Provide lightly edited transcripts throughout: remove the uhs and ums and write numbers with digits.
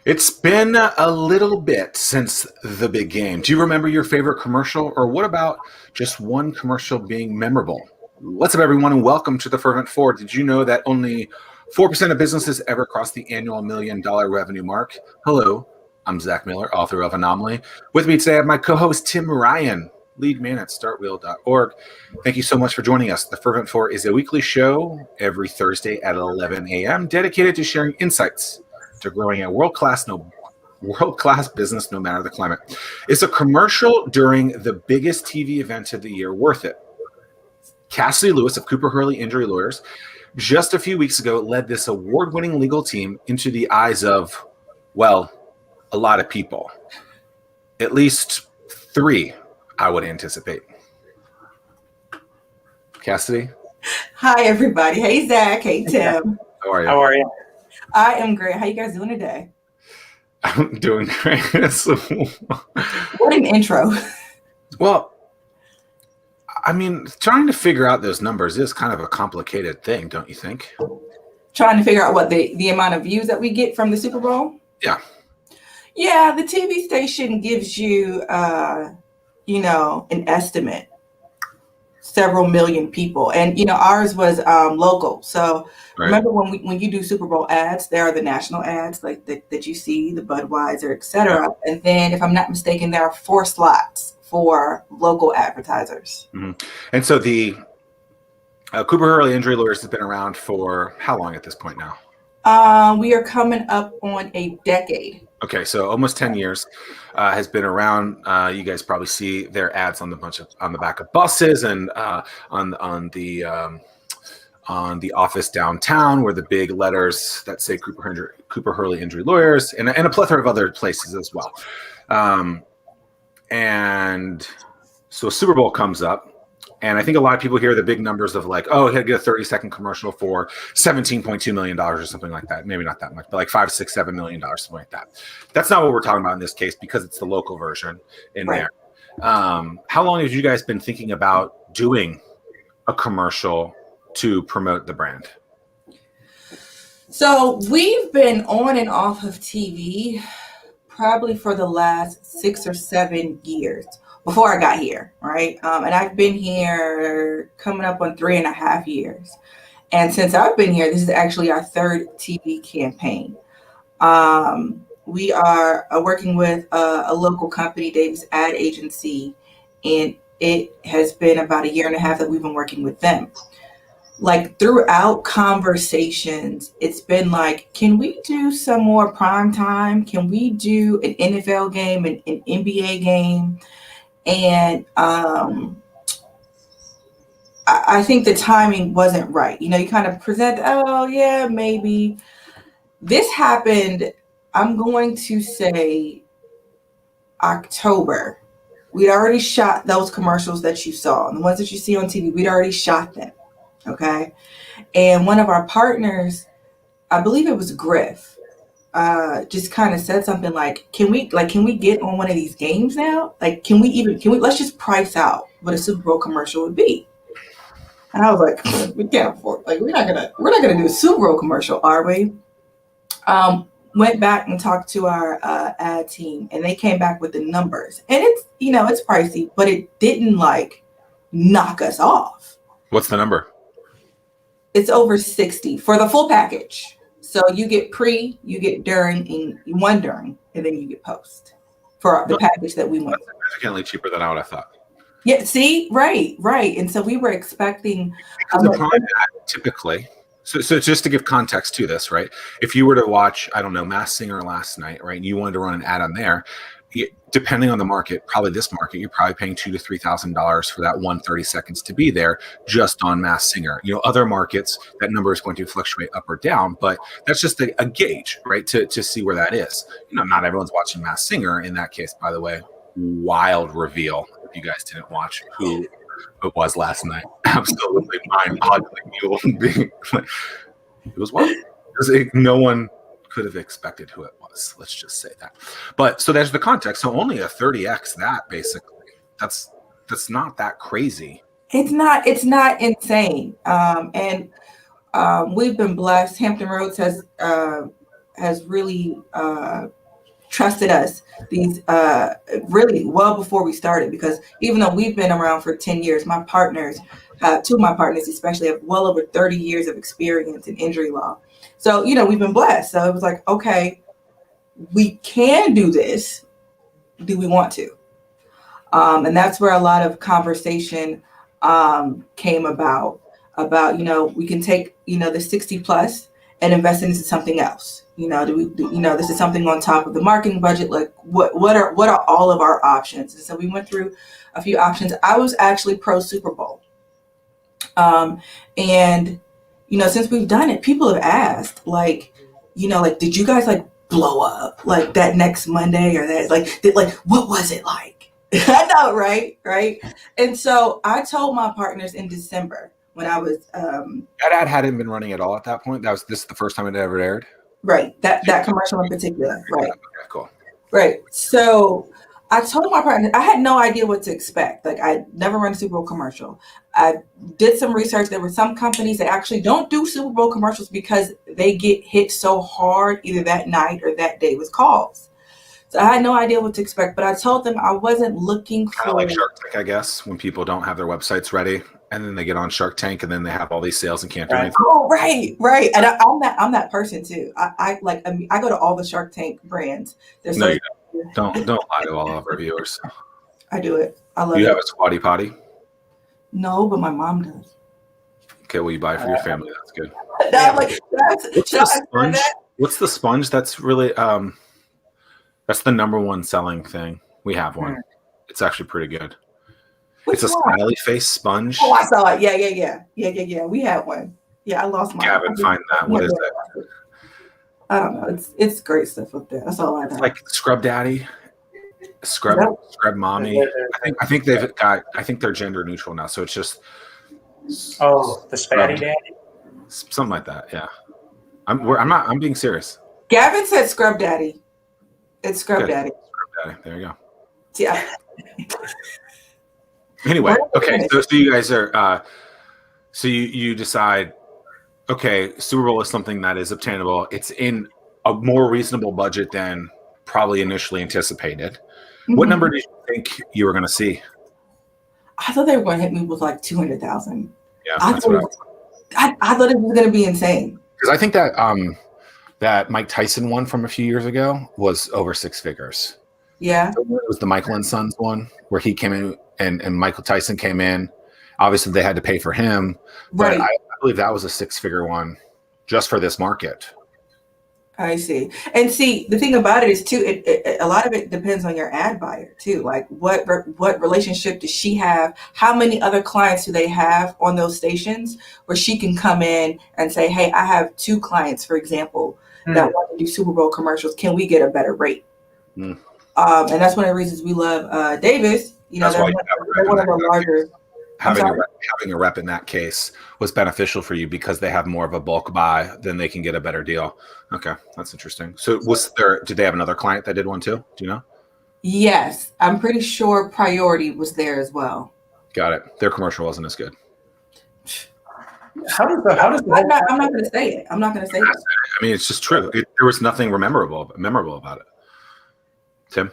It's been a little bit since the big game. Do you remember your favorite commercial, or what about just one commercial being memorable? What's up, everyone, and welcome to the Fervent 4. Did you know that only 4% of businesses ever cross the annual $1 million revenue mark? Hello, I'm Zack Miller, author of Anomaly. With me today, I have my co-host, Tim Ryan, lead man at StartWheel.org. Thank you so much for joining us. The Fervent 4 is a weekly show every Thursday at 11 a.m. dedicated to sharing insights to growing a world-class business no matter the climate. Is a commercial during the biggest TV event of the year worth it? Cassidy Lewis of Cooper Hurley Injury Lawyers just a few weeks ago led this award-winning legal team into the eyes of, well, a lot of people. At least 3, I would anticipate. Cassidy? Hi, everybody. Hey, Zach. Hey, Tim. How are you? How are you? I am great. How you guys doing today? I'm doing great. What an intro. Well, I mean, trying to figure out those numbers is kind of a complicated thing, don't you think? Trying to figure out what the amount of views that we get from the Super Bowl? Yeah. Yeah, the TV station gives you, an estimate. Several million people. And, ours was local. So Right. Remember when you do Super Bowl ads, there are the national ads like that you see, the Budweiser, et cetera. Yeah. And then, if I'm not mistaken, there are 4 slots for local advertisers. Mm-hmm. And so the Cooper Hurley Injury Lawyers has been around for how long at this point now? We are coming up on a decade. Okay, so almost 10 years has been around. You guys probably see their ads on the back of buses and on the office downtown, where the big letters that say Cooper Hurley Injury Lawyers, and a plethora of other places as well. And so Super Bowl comes up. And I think a lot of people hear the big numbers of like, oh, he had to get a 30-second commercial for $17.2 million or something like that. Maybe not that much, but like $5, $6, $7 million, something like that. That's not what we're talking about in this case because it's the local version in Right. there. How long have you guys been thinking about doing a commercial to promote the brand? So we've been on and off of TV probably for the last 6 or 7 years before I got here, right? And I've been here coming up on 3.5 years. And since I've been here, this is actually our 3rd TV campaign. We are working with a local company, Davis Ad Agency, and it has been about 1.5 years that we've been working with them. Like throughout conversations, it's been like, can we do some more prime time? Can we do an NFL game, an NBA game? And I think the timing wasn't right. You kind of present, oh, yeah, maybe. This happened, I'm going to say October. We'd already shot those commercials that you saw. The ones that you see on TV, we'd already shot them. Okay. And one of our partners, I believe it was Griff, just kind of said something like, can we get on one of these games now? Like, can we let's just price out what a Super Bowl commercial would be. And I was like, we can't afford, like, we're not gonna do a Super Bowl commercial, are we? Went back and talked to our ad team, and they came back with the numbers. And it's, it's pricey, but it didn't like knock us off. What's the number? It's over 60 for the full package. So you get pre, you get during, and one during, and then you get post for the package that we went. That's significantly cheaper than I would have thought. Yeah, see, right. And so we were expecting because the prime ad typically. So just to give context to this, right? If you were to watch, I don't know, Masked Singer last night, right, and you wanted to run an ad on there, depending on the market, probably this market, you're probably paying $2,000 to $3,000 for that 130 seconds to be there just on Masked Singer. Other markets, that number is going to fluctuate up or down, but that's just a gauge, right, to see where that is. Not everyone's watching Masked Singer in that case, by the way. Wild reveal, if you guys didn't watch who it was last night. Absolutely mind-boggling. It was wild. No one could have expected who it was. Let's just say that. But so there's the context. So only a 30x that basically. That's not that crazy. It's not insane. And we've been blessed. Hampton Roads has has really trusted us these really well before we started, because even though we've been around for 10 years, my partners, two of my partners especially, have well over 30 years of experience in injury law. So, we've been blessed. So it was like, okay, we can do this. Do we want to? And that's where a lot of conversation came about, we can take, the 60 plus and invest into something else. This is something on top of the marketing budget. Like what are all of our options? And so we went through a few options. I was actually pro Super Bowl. And, since we've done it, people have asked, did you guys blow up like that next Monday, or that what was it like? I know, right? And so I told my partners in December when I was that ad hadn't been running at all at that point. This is the first time it ever aired. Right. That commercial in particular. Right. Okay, cool. Right. So I told my partner, I had no idea what to expect. I'd never run a Super Bowl commercial. I did some research. There were some companies that actually don't do Super Bowl commercials because they get hit so hard either that night or that day with calls. So I had no idea what to expect, but I told them I wasn't looking for... Kind of like Shark Tank, I guess, when people don't have their websites ready and then they get on Shark Tank and then they have all these sales and can't do anything. Oh, right. And I'm that person too. I go to all the Shark Tank brands. No, you don't lie to all of our viewers. I do it. I love it. Do you have a squatty potty? No, but my mom does. Okay, well, you buy it for your family. That's good. What's the sponge that's really that's the number one selling thing? We have one. It's actually pretty good. It's a smiley face sponge. Oh, I saw it. Yeah. We have one. Yeah, I lost mine. Gavin, find that. What is it? I don't know. It's great stuff up there. That's all I know. It's like Scrub Daddy, Scrub Mommy. I think they're gender neutral now. So it's just the Spatty Daddy, something like that. Yeah, I'm being serious. Gavin said Scrub Daddy. It's Scrub Daddy. Scrub Daddy. There you go. Yeah. Anyway, okay. So you guys are. So you decide. Okay, Super Bowl is something that is obtainable. It's in a more reasonable budget than probably initially anticipated. Mm-hmm. What number did you think you were going to see? I thought they were going to hit me with 200,000. Yeah, I thought it was going to be insane. Because I think that that Mike Tyson one from a few years ago was over six figures. Yeah, so it was the Michael and Sons one where he came in and Michael Tyson came in. Obviously, they had to pay for him, but right. I believe that was a six-figure one just for this market. I see. And see, the thing about it is too, a lot of it depends on your ad buyer too. Like what relationship does she have? How many other clients do they have on those stations where she can come in and say, hey, I have 2 clients, for example, that want to do Super Bowl commercials. Can we get a better rate? And that's one of the reasons we love Davis. They're one of the larger. Having a rep in that case was beneficial for you because they have more of a bulk buy, then they can get a better deal. Okay, that's interesting. So did they have another client that did one too? Do you know? Yes, I'm pretty sure Priority was there as well. Got it. Their commercial wasn't as good. I'm not going to say it. I'm not going to say that. I mean, it's just true. There was nothing memorable about it. Tim?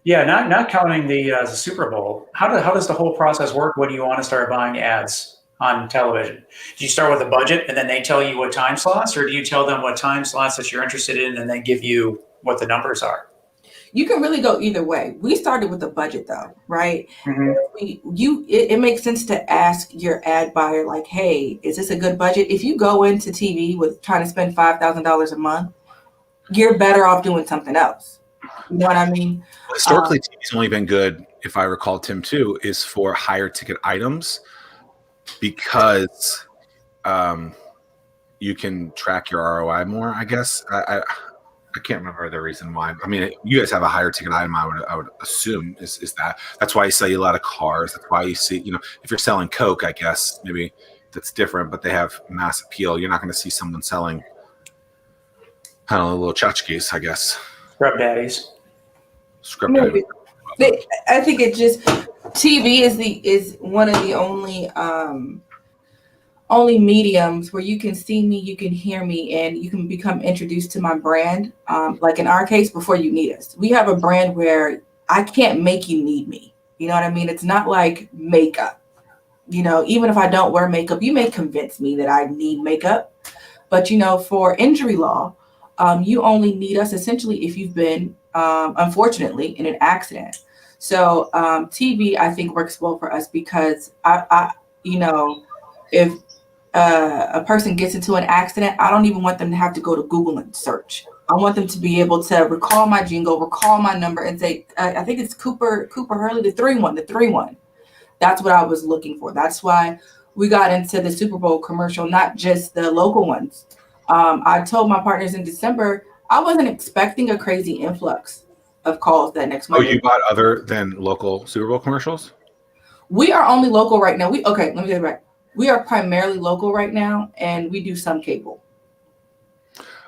Yeah, not counting the Super Bowl. How does the whole process work when you want to start buying ads on television? Do you start with a budget and then they tell you what time slots, or do you tell them what time slots that you're interested in and then give you what the numbers are? You can really go either way. We started with a budget though, right? Mm-hmm. It makes sense to ask your ad buyer, like, hey, is this a good budget? If you go into TV with trying to spend $5,000 a month, you're better off doing something else. You know what I mean? Historically, TV's only been good, if I recall, Tim, too, is for higher ticket items because you can track your ROI more, I guess. I can't remember the reason why. I mean, you guys have a higher ticket item, I would assume, is that. That's why you sell you a lot of cars. That's why you see, if you're selling Coke, I guess, maybe that's different, but they have mass appeal. You're not going to see someone selling, I don't know, little tchotchkes, I guess. Scrub daddies. I think it just TV is one of the only only mediums where you can see me, you can hear me, and you can become introduced to my brand. Like in our case, before you need us. We have a brand where I can't make you need me. You know what I mean? It's not like makeup. You know, even if I don't wear makeup, you may convince me that I need makeup. But, you know, for injury law, you only need us essentially if you've been, unfortunately, in an accident. So TV, I think, works well for us because you know, if a person gets into an accident, I don't even want them to have to go to Google and search. I want them to be able to recall my jingle, recall my number, and say, I think it's Cooper Hurley, the 3-1. That's what I was looking for. That's why we got into the Super Bowl commercial, not just the local ones. I told my partners in December, I wasn't expecting a crazy influx of calls that next Oh, Monday. you bought other than local Super Bowl commercials? We are only local right now. Let me get it right. We are primarily local right now, and we do some cable.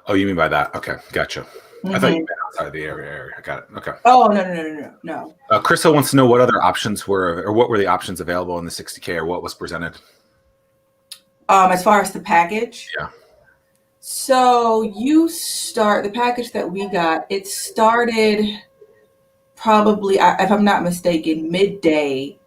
Oh, you mean by that? Okay, gotcha. Mm-hmm. I thought you meant outside of the area. I got it. Okay. Oh, no. Crystal wants to know what other options were, or what were the options available in the 60K, or what was presented? As far as the package? Yeah. So the package that we got, it started probably, if I'm not mistaken, midday,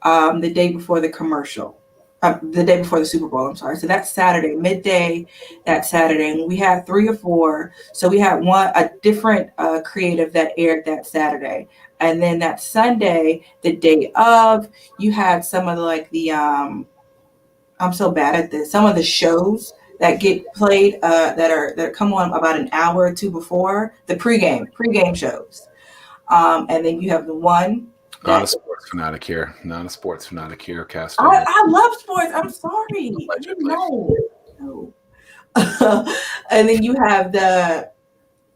the day before the commercial. The day before the Super Bowl, I'm sorry. So that's Saturday, midday that Saturday. And we had 3 or 4. So we had a different creative that aired that Saturday. And then that Sunday, the day of, you had some of I'm so bad at this, some of the shows that get played that come on about an hour or two before, the pregame shows. And then you have the one. Not a sports fanatic here, Cassidy. I love sports. I'm sorry. I didn't know. No. And then you have the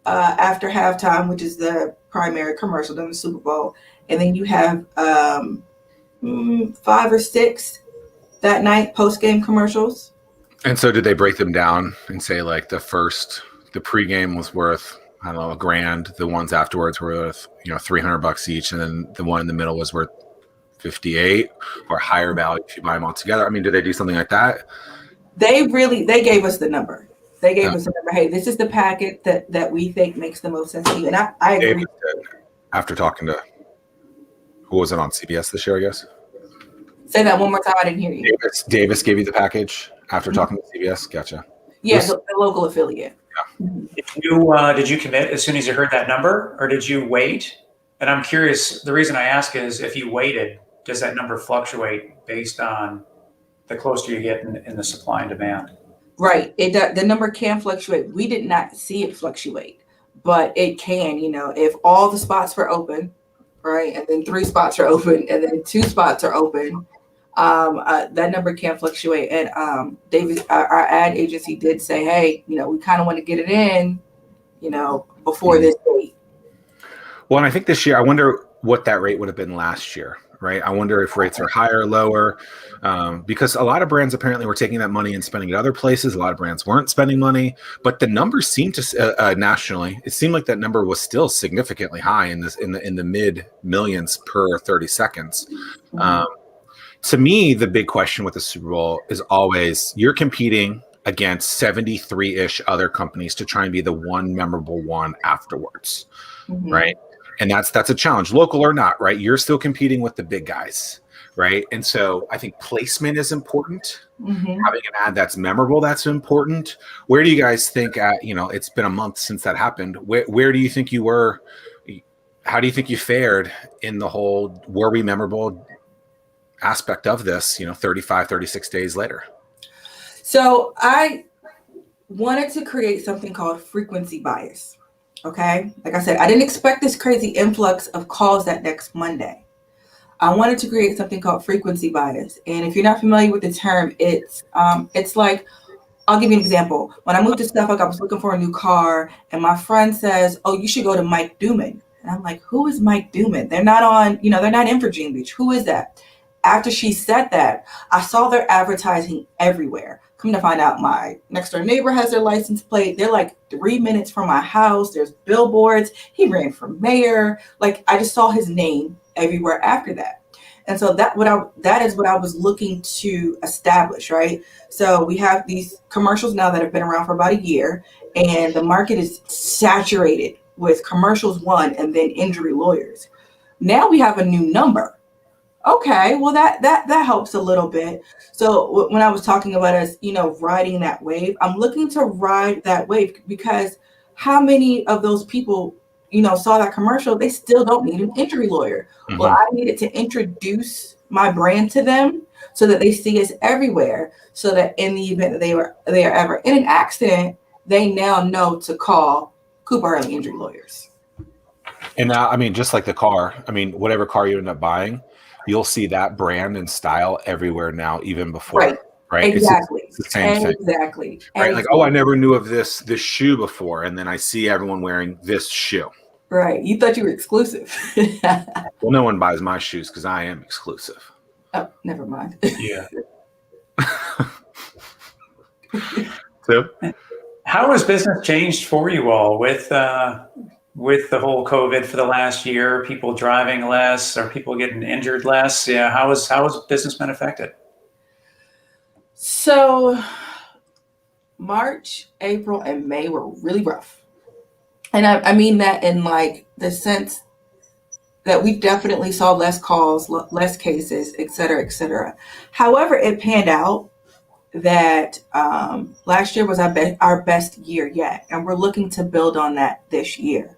after halftime, which is the primary commercial during the Super Bowl. And then you have 5 or 6 that night post-game commercials. And so did they break them down and say like the pregame was worth, I don't know, $1,000. The ones afterwards were worth, $300 each, and then the one in the middle was worth $58 or higher value if you buy them all together. I mean, did they do something like that? They gave us the number. They gave us the number. Hey, this is the packet that we think makes the most sense to you. And I agree. Davis did, after talking to, who was it on CBS this year, I guess? Say that one more time. I didn't hear you. Davis gave you the package after talking to CBS. Gotcha. Yeah, the local affiliate. Yeah. Did you commit as soon as you heard that number, or did you wait? And I'm curious, the reason I ask is, if you waited, does that number fluctuate based on the closer you get in the supply and demand? Right. The number can fluctuate. We did not see it fluctuate, but it can, if all the spots were open, right, and then 3 spots are open, and then 2 spots are open, that number can fluctuate. And David, our ad agency, did say, hey, we kind of want to get it in, before this date. Well, and I think this year, I wonder what that rate would have been last year, right? I wonder if rates are higher or lower, because a lot of brands apparently were taking that money and spending it other places. A lot of brands weren't spending money, but the numbers seemed to nationally, it seemed like that number was still significantly high in the mid millions per 30 seconds. To me, the big question with the Super Bowl is always, you're competing against 73-ish other companies to try and be the one memorable one afterwards, right? And that's a challenge, local or not, right? You're still competing with the big guys, right? And so I think placement is important. Having an ad that's memorable, that's important. Where do you guys think it's been a month since that happened. Where do you think you were? How do you think you fared in the whole were we memorable aspect of this, 35, 36 days later? So I wanted to create something called frequency bias. Okay. Like I said, I didn't expect this crazy influx of calls that next Monday. I wanted to create something called frequency bias. And if you're not familiar with the term, it's like, I'll give you an example. When I moved to Suffolk, I was looking for a new car, and my friend says, oh, you should go to Mike Duman. And I'm like, who is Mike Duman? They're not on, they're not in Virginia Beach. Who is that? After she said that, I saw their advertising everywhere. Come to find out, my next door neighbor has their license plate. They're like 3 minutes from my house. There's billboards. He ran for mayor. Like, I just saw his name everywhere after that. And so that is what I was looking to establish, right? So we have these commercials now that have been around for about a year, and the market is saturated with commercials, one, and then injury lawyers. Now we have a new number. Okay, well that helps a little bit. So when I was talking about us, riding that wave, I'm looking to ride that wave, because how many of those people, saw that commercial, they still don't need an injury lawyer. Mm-hmm. Well, I needed to introduce my brand to them so that they see us everywhere, so that in the event that they are ever in an accident, they now know to call Cooper Hurley Injury Lawyers. And now, I mean, just like the car, I mean, whatever car you end up buying, you'll see that brand and style everywhere now, even before. Right? Exactly. It's the same thing. Exactly. Right? Like, oh, I never knew of this shoe before, and then I see everyone wearing this shoe. Right. You thought you were exclusive. Well, no one buys my shoes because I am exclusive. Oh, never mind. Yeah. So, how has business changed for you all with the whole COVID for the last year? People driving less, or people getting injured less? Yeah. How has business been affected? So March, April, and May were really rough. And I mean that in like the sense that we definitely saw less calls, less cases, et cetera, et cetera. However, it panned out that last year was our best year yet. And we're looking to build on that this year.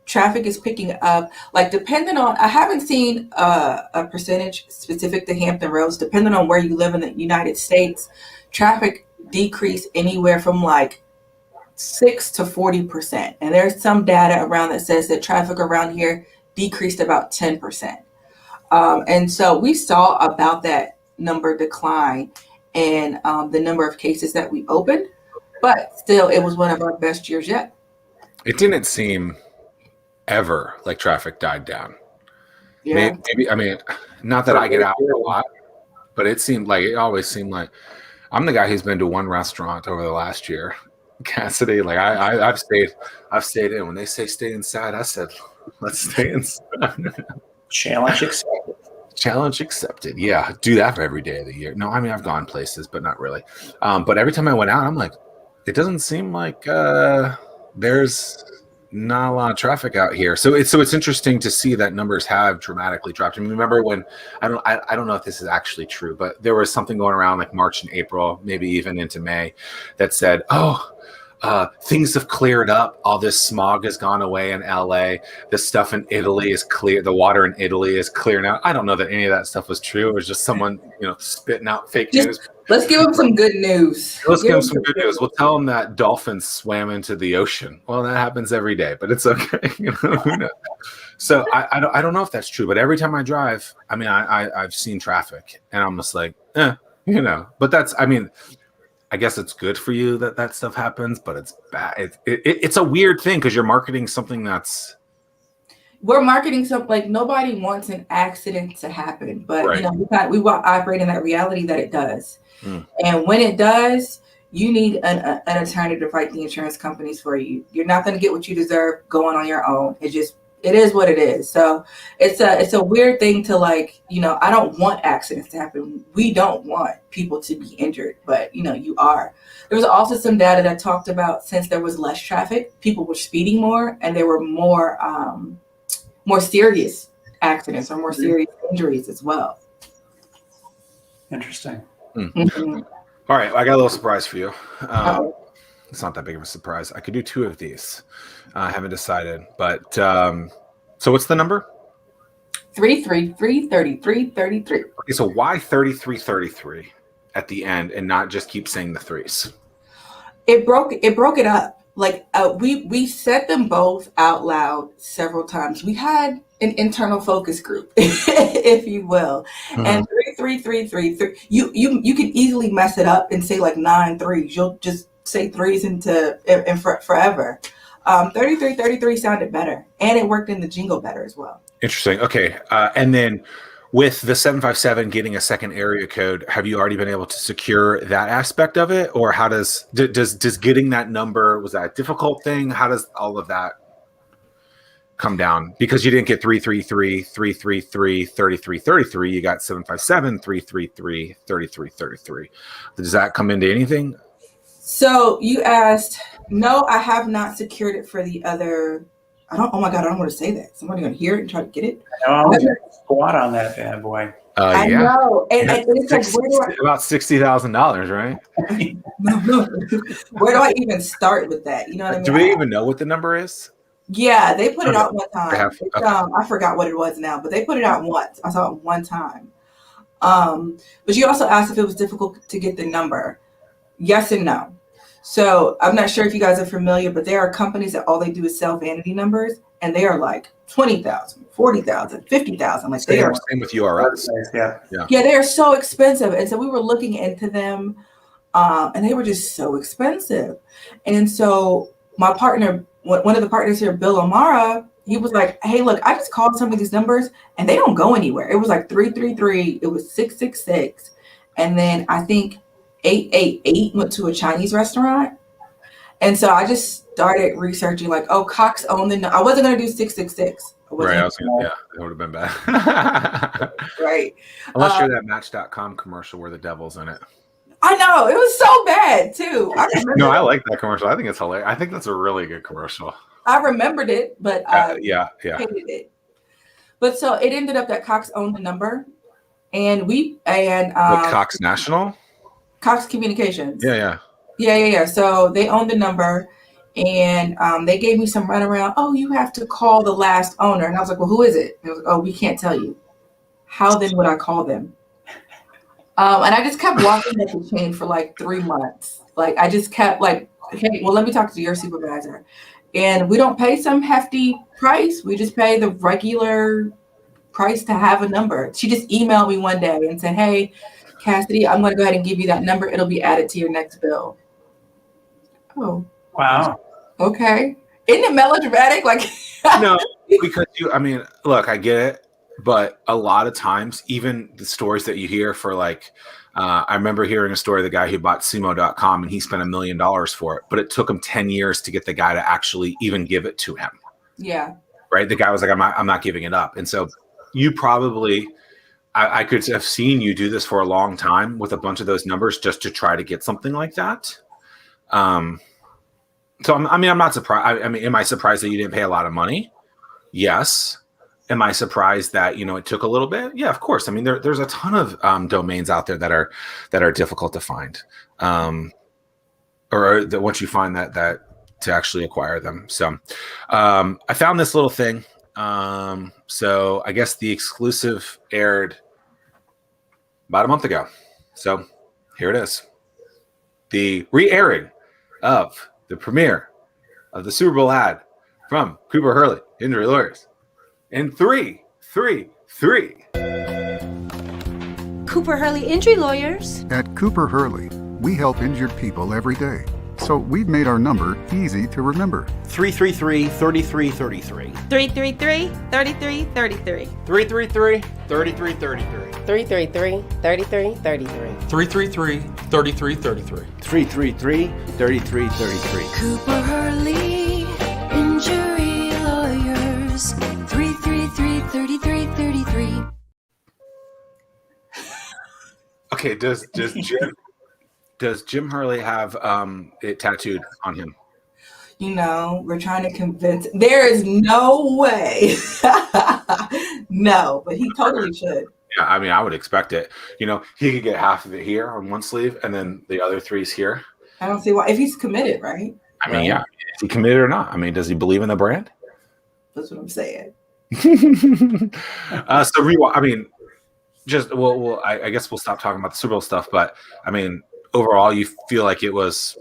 Traffic is picking up, like depending on, I haven't seen a percentage specific to Hampton Roads, depending on where you live in the United States, traffic decreased anywhere from like 6 to 40%. And there's some data around that says that traffic around here decreased about 10%. And so we saw about that number decline in the number of cases that we opened, but still it was one of our best years yet. it didn't seem ever like traffic died down. Yeah. Maybe I mean, not that I get out a lot, but it always seemed like I'm the guy who's been to one restaurant over the last year. Cassidy, like I've stayed in. When they say stay inside, I said, let's stay inside. Challenge accepted. Challenge accepted. Yeah, do that for every day of the year. No, I mean I've gone places, but not really. But every time I went out, I'm like, it doesn't seem like there's not a lot of traffic out here. So it's interesting to see that numbers have dramatically dropped. I mean, remember when I don't know if this is actually true, but there was something going around like March and April, maybe even into May, that said, things have cleared up. All this smog has gone away in LA. The stuff in Italy is clear. The water in Italy is clear now. I don't know that any of that stuff was true. It was just someone, spitting out fake news. Let's give them some good news. Let's give them some good news. We'll tell them that dolphins swam into the ocean. Well, that happens every day, but it's okay. Who knows? So I don't know if that's true, but every time I drive, I mean, I've seen traffic, and I'm just like, But that's, I mean, I guess it's good for you that stuff happens, but it's bad. It's a weird thing because you're marketing something we're marketing something like nobody wants an accident to happen, but right. we operate in that reality that it does. And when it does, you need an attorney to fight the insurance companies for you. You're not going to get what you deserve going on your own. It is what it is. So it's a weird thing to I don't want accidents to happen. We don't want people to be injured, but you are. There was also some data that talked about since there was less traffic, people were speeding more, and there were more serious accidents or more serious injuries as well. Interesting. Mm-hmm. All right, I got a little surprise for you. It's not that big of a surprise. I could do 2 of these. I haven't decided, but so what's the number? 3333333. Okay, so why 3333 at the end and not just keep saying the threes? It broke it up. We said them both out loud several times. We had an internal focus group, if you will. Mm-hmm. And 3333. You can easily mess it up and say 9 threes. You'll just say threes forever. 3333 sounded better, and it worked in the jingle better as well. Interesting. Okay, and then with the 757 getting a second area code, have you already been able to secure that aspect of it, or how does getting that number, was that a difficult thing? How does all of that come down because you didn't get 333, 333, 33, 33. You got 757, 333, 33, 33. Does that come into anything? So you asked, no, I have not secured it for the other. Oh my God, I don't want to say that. Somebody's going to hear it and try to get it. No, squat on that bad boy. I know. And it's like, about $60,000, right? No. Where do I even start with that? You know what I mean? Do we even know what the number is? Yeah, they put it out one time. Okay. I forgot what it was now, but they put it out once. I saw it one time. But you also asked if it was difficult to get the number. Yes and no. So I'm not sure if you guys are familiar, but there are companies that all they do is sell vanity numbers, and they are like 20,000, 40,000, 50,000. Like they are same with URLs. Yeah, they are so expensive. And so we were looking into them, and they were just so expensive. And so my partner, one of the partners here, Bill O'Mara, he was like, hey, look, I just called some of these numbers and they don't go anywhere. It was like 333, it was 666. And then I think 888 went to a Chinese restaurant. And so I just started researching like, oh, Cox owned I wasn't going to do 666. Right. That would have been bad. Right. Unless you're that Match.com commercial where the devil's in it. I know. It was so bad too. I like that commercial. I think it's hilarious. I think that's a really good commercial. I remembered it, but I hated it. But so it ended up that Cox owned the number, and Cox National? Cox Communications. Yeah. So they owned the number, and they gave me some runaround. Oh, you have to call the last owner. And I was like, well, who is it? And I was like, oh, we can't tell you. How then would I call them? And I just kept walking up the chain for like 3 months. Like I just kept like, hey, well, let me talk to your supervisor. And we don't pay some hefty price. We just pay the regular price to have a number. She just emailed me one day and said, hey, Cassidy, I'm going to go ahead and give you that number. It'll be added to your next bill. Oh. Wow. Okay. Isn't it melodramatic? Like no, because look, I get it. But a lot of times, even the stories that you hear for like, I remember hearing a story of the guy who bought Sumo.com and he spent $1 million for it, but it took him 10 years to get the guy to actually even give it to him. Yeah. Right. The guy was like, I'm not giving it up. And so you probably, I could have seen you do this for a long time with a bunch of those numbers just to try to get something like that. So, I'm not surprised. Am I surprised that you didn't pay a lot of money? Yes. Am I surprised that, it took a little bit? Yeah, of course. There's a ton of domains out there that are difficult to find, or that once you find that to actually acquire them. So I found this little thing. So I guess the exclusive aired about a month ago. So here it is. The re-airing of the premiere of the Super Bowl ad from Cooper Hurley Injury Lawyers. In 3, 3, 3. Cooper Hurley Injury Lawyers. At Cooper Hurley, we help injured people every day. So we've made our number easy to remember. 333-3333. 333-3333. 333-3333. 333-3333. 333-3333. 333-3333. Cooper Hurley Injury Lawyers. 333-3333. Okay, does Jim Hurley have it tattooed on him? We're trying to convince. There is no way. No, but he totally should. Yeah, I would expect it. He could get half of it here on one sleeve, and then the other three's here. I don't see why. If he's committed, right? Yeah. Is he committed or not? Does he believe in the brand? That's what I'm saying. I guess we'll stop talking about the Super Bowl stuff. But overall, you feel like it's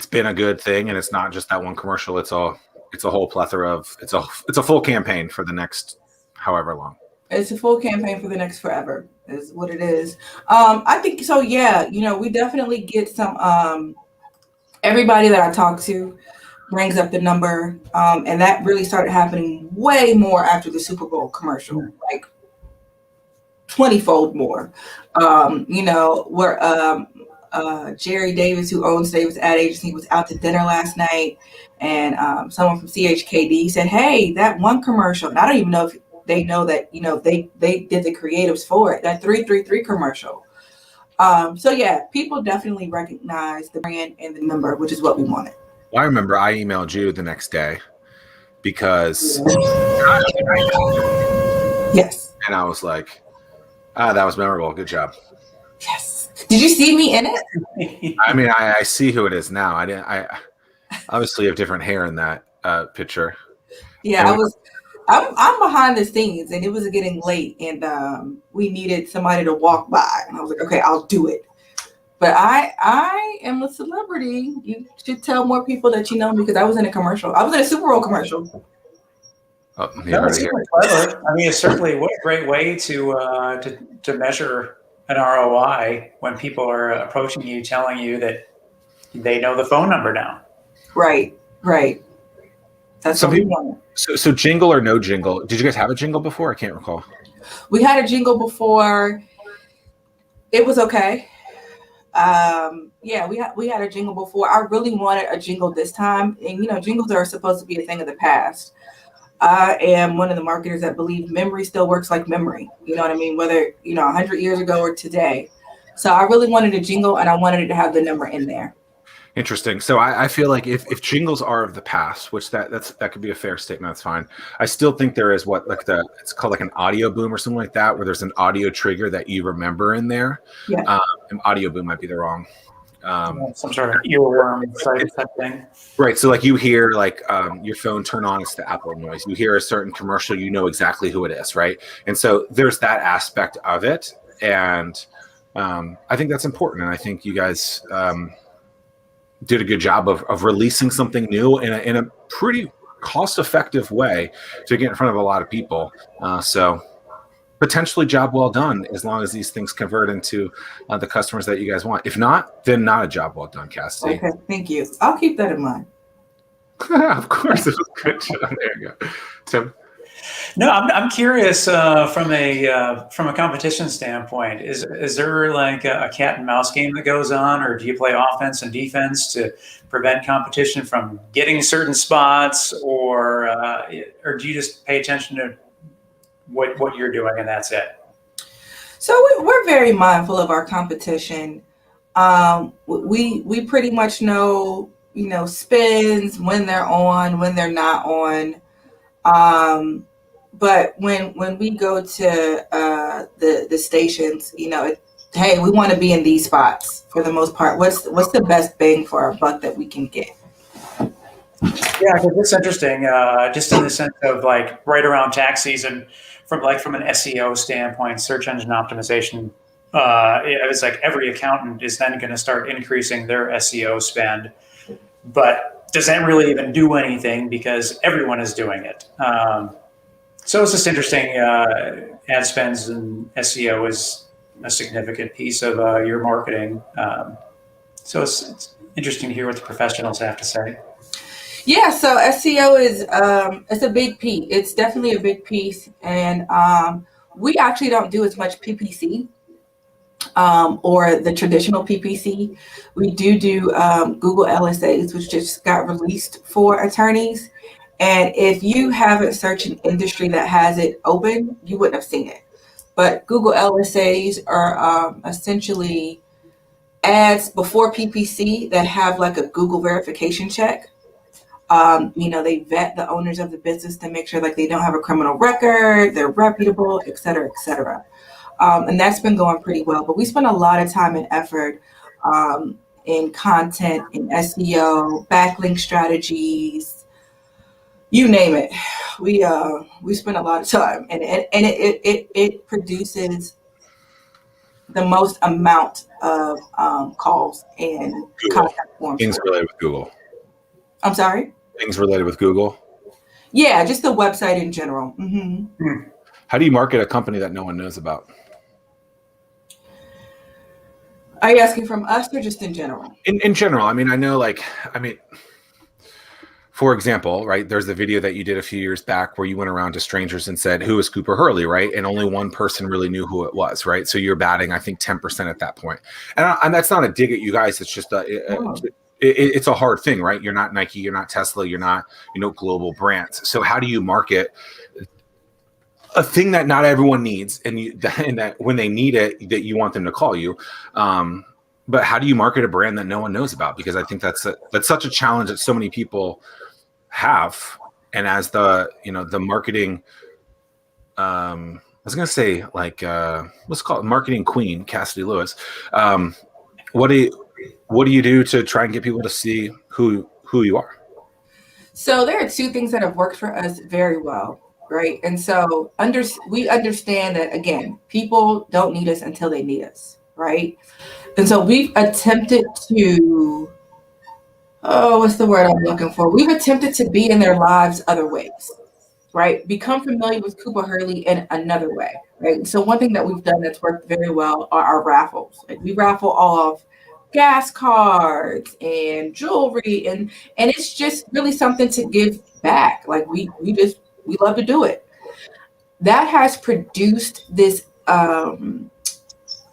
been a good thing, and it's not just that one commercial. It's a whole plethora of it's a full campaign for the next however long. It's a full campaign for the next forever is what it is. I think so. Yeah, we definitely get some. Everybody that I talk to brings up the number, and that really started happening way more after the Super Bowl commercial, like 20-fold more. Where Jerry Davis, who owns Davis Ad Agency, was out to dinner last night, and someone from CHKD said, "Hey, that one commercial." And I don't even know if they know that they did the creatives for it. That 333 commercial. So yeah, people definitely recognize the brand and the number, which is what we wanted. I remember I emailed you the next day because Yes. and I was like, that was memorable. Good job. Yes. Did you see me in it? I mean, I see who it is now. I obviously have different hair in that picture. Yeah, I'm behind the scenes, and it was getting late, and we needed somebody to walk by, and I was like, okay, I'll do it. But I am a celebrity. You should tell more people that you know me because I was in a commercial. I was in a Super Bowl commercial. Oh, That's super clever. I mean, it's certainly what a great way to measure an ROI when people are approaching you, telling you that they know the phone number now. Right. That's what we wanted. So jingle or no jingle? Did you guys have a jingle before? I can't recall. We had a jingle before. It was okay. Yeah, we had a jingle before. I really wanted a jingle this time, and jingles are supposed to be a thing of the past. I am one of the marketers that believe memory still works like memory. You know what I mean? Whether 100 years ago or today. So I really wanted a jingle, and I wanted it to have the number in there. Interesting. So I feel like if jingles are of the past, which that could be a fair statement, that's fine. I still think there is it's called like an audio boom or something like that, where there's an audio trigger that you remember in there. Yeah. An audio boom might be the wrong. Some sort of earworm type thing. Right. So like you hear your phone turn on, it's the Apple noise. You hear a certain commercial, you know exactly who it is, right? And so there's that aspect of it, and I think that's important. And I think you guys did a good job of releasing something new in a pretty cost-effective way to get in front of a lot of people. So potentially job well done, as long as these things convert into the customers that you guys want. If not, then not a job well done, Cassidy. Okay, thank you. I'll keep that in mind. Of course, it was good. There you go, Tim. No, I'm curious from a competition standpoint. Is there like a cat and mouse game that goes on, or do you play offense and defense to prevent competition from getting certain spots, or do you just pay attention to what you're doing and that's it? So we're very mindful of our competition. We pretty much know spins, when they're on, when they're not on. But when we go to the stations, hey, we want to be in these spots for the most part. What's the best bang for our buck that we can get? Yeah, because it's interesting. Just in the sense of like right around tax season, from an SEO standpoint, search engine optimization. It's like every accountant is then going to start increasing their SEO spend, but does that really even do anything because everyone is doing it? So it's just interesting. Ad spends and SEO is a significant piece of your marketing. So it's interesting to hear what the professionals have to say. Yeah, so SEO is it's a big piece. It's definitely a big piece, and we actually don't do as much PPC or the traditional PPC. We do Google LSAs, which just got released for attorneys. And if you haven't searched an industry that has it open, you wouldn't have seen it. But Google LSAs are essentially ads before PPC that have like a Google verification check. They vet the owners of the business to make sure like they don't have a criminal record, they're reputable, et cetera, et cetera. And that's been going pretty well. But we spend a lot of time and effort in content, in SEO, backlink strategies, you name it. We spend a lot of time, and it produces the most amount of calls and contact forms. Things related with Google. I'm sorry? Things related with Google? Yeah, just the website in general. Mm-hmm. How do you market a company that no one knows about? Are you asking from us or just in general? In general. I know for example, right, there's the video that you did a few years back where you went around to strangers and said, who is Cooper Hurley, right? And only one person really knew who it was, right? So you're batting, I think, 10% at that point. And that's not a dig at you guys. It's just it's a hard thing, right? You're not Nike, you're not Tesla, you're not, global brands. So how do you market a thing that not everyone needs, and that when they need it, that you want them to call you? But how do you market a brand that no one knows about? Because I think that's such a challenge that so many people have. And as the marketing, I was going to say, like, let's call it marketing queen, Cassidy Lewis. What do you do to try and get people to see who you are? So there are two things that have worked for us very well, right? And so we understand that, again, people don't need us until they need us, right? And so we've attempted to, what's the word I'm looking for? We've attempted to be in their lives other ways, right? Become familiar with Cooper Hurley in another way, right? So one thing that we've done that's worked very well are our raffles. Like, we raffle off gas cards and jewelry, and it's just really something to give back. Like, we love to do it. That has produced this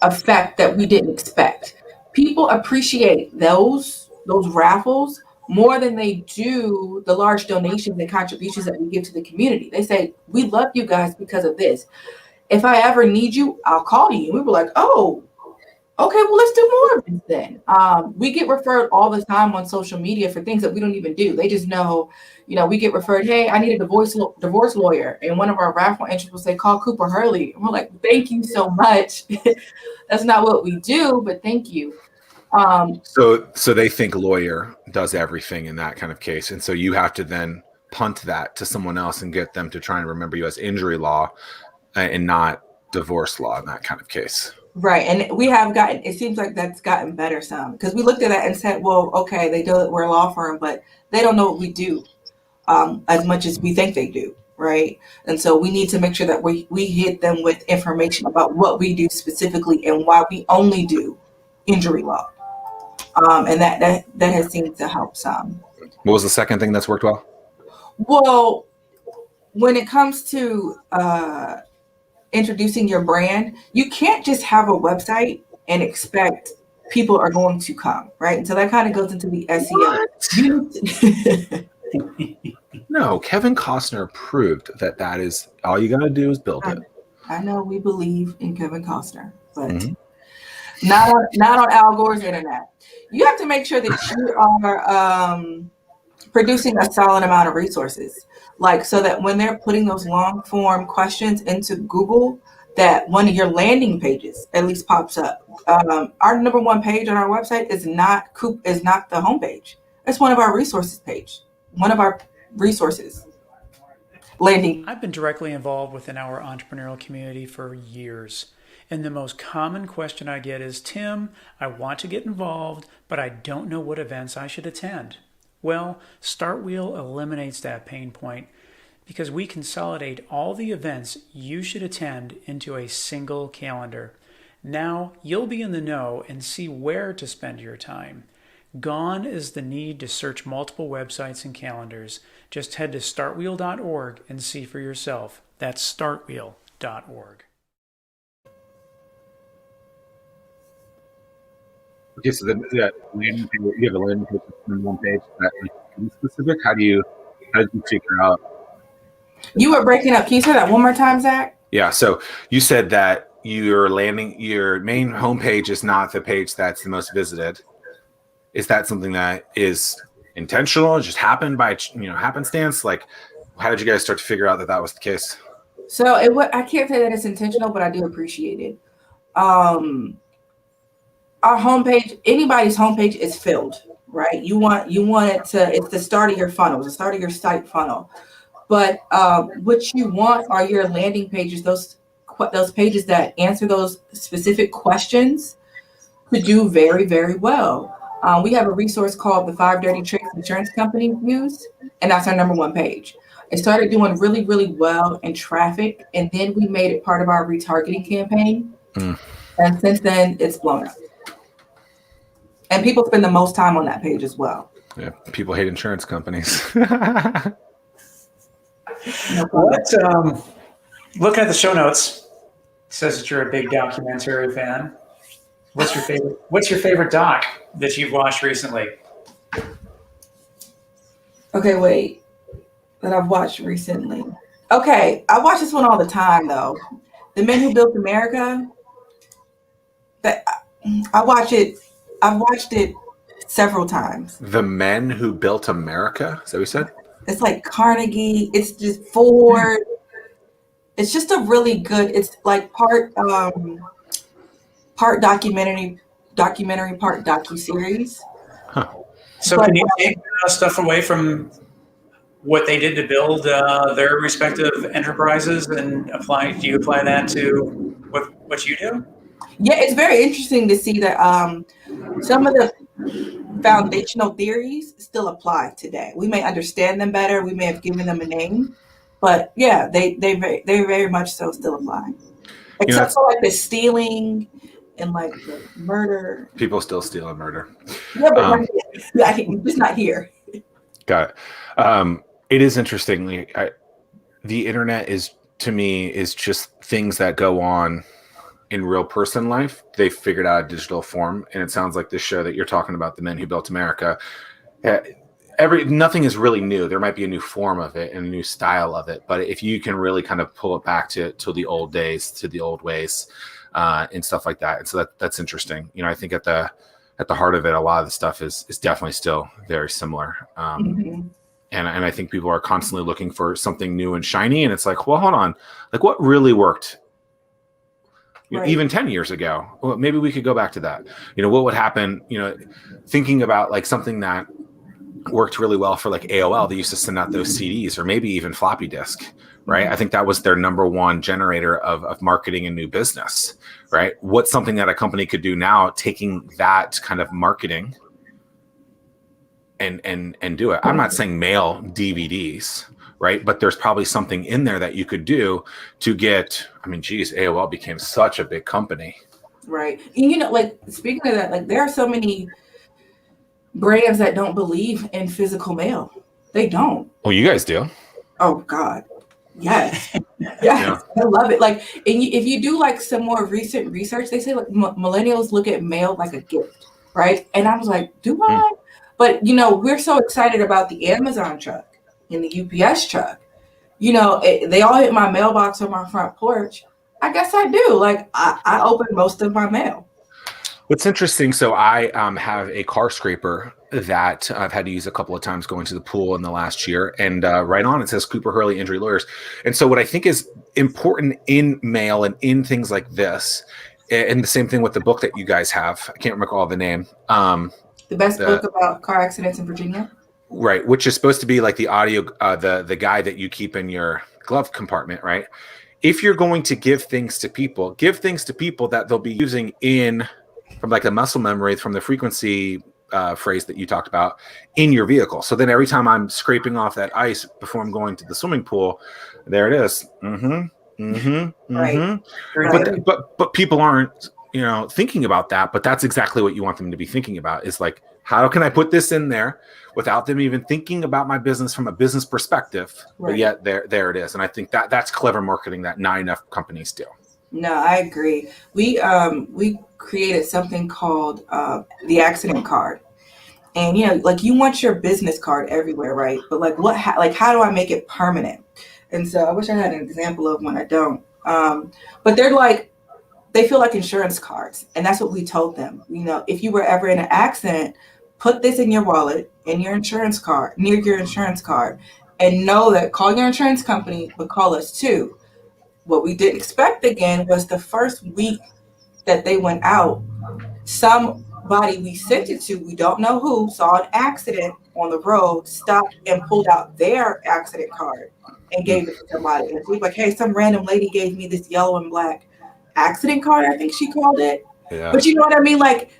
effect that we didn't expect. People appreciate those raffles more than they do the large donations and contributions that we give to the community. They say, we love you guys because of this. If I ever need you, I'll call you. We were like, oh, okay, well, let's do more of this then. We get referred all the time on social media for things that we don't even do. They just know, we get referred, hey, I need a divorce lawyer. And one of our raffle entries will say, call Cooper Hurley. And we're like, thank you so much. That's not what we do, but thank you. So they think lawyer does everything in that kind of case. And so you have to then punt that to someone else and get them to try and remember you as injury law and not divorce law in that kind of case. Right. And it seems like that's gotten better some, because we looked at that and said, well, okay, they do it, we're a law firm, but they don't know what we do as much as we think they do. Right. And so we need to make sure that we hit them with information about what we do specifically and why we only do injury law. And that has seemed to help some. What was the second thing that's worked well? Well, when it comes to introducing your brand, you can't just have a website and expect people are going to come, right? And so that kind of goes into the SEO. No, Kevin Costner proved that is all you got to do is build it. I know we believe in Kevin Costner, but not on Al Gore's internet. You have to make sure that you are producing a solid amount of resources, like, so that when they're putting those long form questions into Google, that one of your landing pages at least pops up. Our number one page on our website is not the homepage. It's one of our resources page, one of our resources landing. I've been directly involved within our entrepreneurial community for years. And the most common question I get is, Tim, I want to get involved, but I don't know what events I should attend. Well, StartWheel eliminates that pain point because we consolidate all the events you should attend into a single calendar. Now you'll be in the know and see where to spend your time. Gone is the need to search multiple websites and calendars. Just head to startwheel.org and see for yourself. That's startwheel.org. Okay, so you have a landing page on one page that is specific. How did you figure out? You were breaking up. Can you say that one more time, Zach? Yeah. So you said that your main homepage is not the page that's the most visited. Is that something that is intentional? It just happened by happenstance? Like, how did you guys start to figure out that was the case? So I can't say that it's intentional, but I do appreciate it. Our homepage, anybody's homepage is filled, right? You want it's the start of your funnel, the start of your site funnel. But what you want are your landing pages, those pages that answer those specific questions to do very, very well. We have a resource called the 5 Dirty Tricks Insurance Companies Use, and that's our number one page. It started doing really, really well in traffic, and then we made it part of our retargeting campaign. And since then, it's blown up. And people spend the most time on that page as well. Yeah, people hate insurance companies. Looking at the show notes, it says that you're a big documentary fan. What's your favorite doc that you've watched recently? Okay, wait. That I've watched recently. Okay, I watch this one all the time though. The Men Who Built America. That I watch it. I've watched it several times. The Men Who Built America. Is that what you said? It's like Carnegie. It's just Ford. It's just a really good. It's like part documentary, part docuseries. Huh. So But can you take stuff away from what they did to build their respective enterprises and apply? Do you apply that to what you do? yeah, it's very interesting to see that some of the foundational theories still apply today. We may understand them better. We may have given them a name, but yeah, they very much so still apply. Except for like the stealing and like the murder. People still steal and murder. Yeah, but just not here. Got it. It is interesting. The internet is, to me, is just things that go on in real person life. They figured out a digital form, and it sounds like this show that you're talking about, The Men Who Built America. Nothing is really new. There might be a new form of it and a new style of it, but if you can really kind of pull it back to the old days, to the old ways, and stuff like that, and so that's interesting. I think at the heart of it, a lot of the stuff is definitely still very similar. And I think people are constantly looking for something new and shiny, and it's like, well, hold on, like what really worked? Right. Even 10 years ago, well, maybe we could go back to that. What would happen, thinking about like something that worked really well for like AOL. They used to send out those CDs or maybe even floppy disk, right? Mm-hmm. I think that was their number one generator of marketing and new business, right? What's something that a company could do now, taking that kind of marketing and do it? I'm not saying mail DVDs, right? But there's probably something in there that you could do to get, AOL became such a big company. Right. And like speaking of that, like there are so many brands that don't believe in physical mail. They don't. Well, you guys do. Oh God. Yes. Yes. I love it. Like, and if you do like some more recent research, they say like millennials look at mail like a gift, right? And I was like, do I? But we're so excited about the Amazon truck and the UPS truck. They all hit my mailbox on my front porch. I guess I do. Like I open most of my mail. What's interesting, so I have a car scraper that I've had to use a couple of times going to the pool in the last year, and right on it says Cooper Hurley Injury Lawyers. And so what I think is important in mail and in things like this, and the same thing with the book that you guys have, I can't recall the name. The best book about car accidents in Virginia? Right, which is supposed to be like the audio, the guide that you keep in your glove compartment, right? If you're going to give things to people that they'll be using from like the muscle memory, from the frequency phrase that you talked about in your vehicle. So then every time I'm scraping off that ice before I'm going to the swimming pool, there it is. Right. But people aren't, thinking about that. But that's exactly what you want them to be thinking about, is like, how can I put this in there without them even thinking about my business from a business perspective? Right. But yet there it is. And I think that's clever marketing that not enough companies do. No, I agree. We created something called the accident card, and like you want your business card everywhere, right? But like how do I make it permanent? And so I wish I had an example of one. I don't. But they feel like insurance cards, and that's what we told them. If you were ever in an accident, put this in your wallet, in your insurance card, near your insurance card, and know that call your insurance company, but call us too. What we didn't expect again was the first week that they went out, somebody we sent it to, we don't know who, saw an accident on the road, stopped and pulled out their accident card and gave it to somebody. And we were like, hey, some random lady gave me this yellow and black accident card, I think she called it. Yeah. But you know what I mean? Like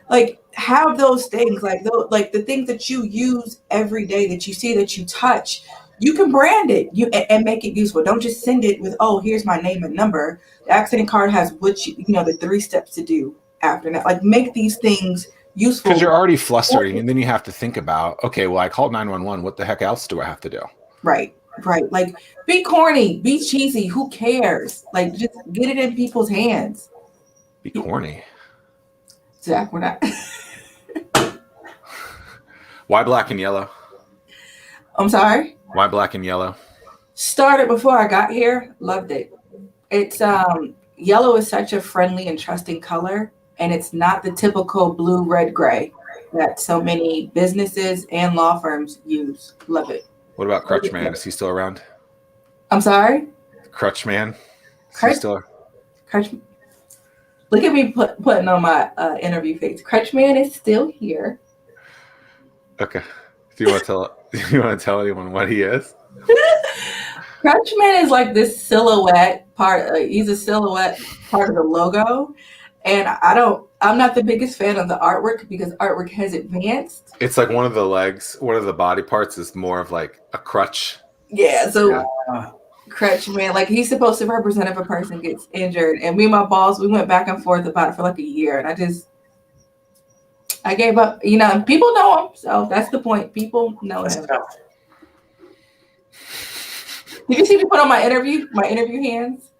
have those things, like the things that you use every day, that you see, that you touch. You can brand it and make it useful. Don't just send it with, oh, here's my name and number. The accident card has what the 3 steps to do after that. Like make these things useful. Because you're already flustering, and then you have to think about, okay, well, I called 911. What the heck else do I have to do? Right. Like be corny, be cheesy. Who cares? Like just get it in people's hands. Be corny. Zack, we're not. Why black and yellow? I'm sorry? Why black and yellow? Started before I got here. Loved it. It's yellow is such a friendly and trusting color, and it's not the typical blue, red, gray that so many businesses and law firms use. Love it. What about Crutch Man? Is he still around? I'm sorry? Crutch Man? Is he Crutch- still? Crutch. Look at me putting on my interview face. Crutchman is still here. Okay. Do you want to tell anyone what he is? Crutchman is like this silhouette part. He's a silhouette part of the logo, and I'm not the biggest fan of the artwork because artwork has advanced. It's like one of the legs, one of the body parts is more of like a crutch. Yeah, so Crutchman, like he's supposed to represent if a person gets injured. And me and my boss, we went back and forth about it for like a year, and I gave up. You know, people know him, so that's the point. People know him. Did you see me put on my interview hands?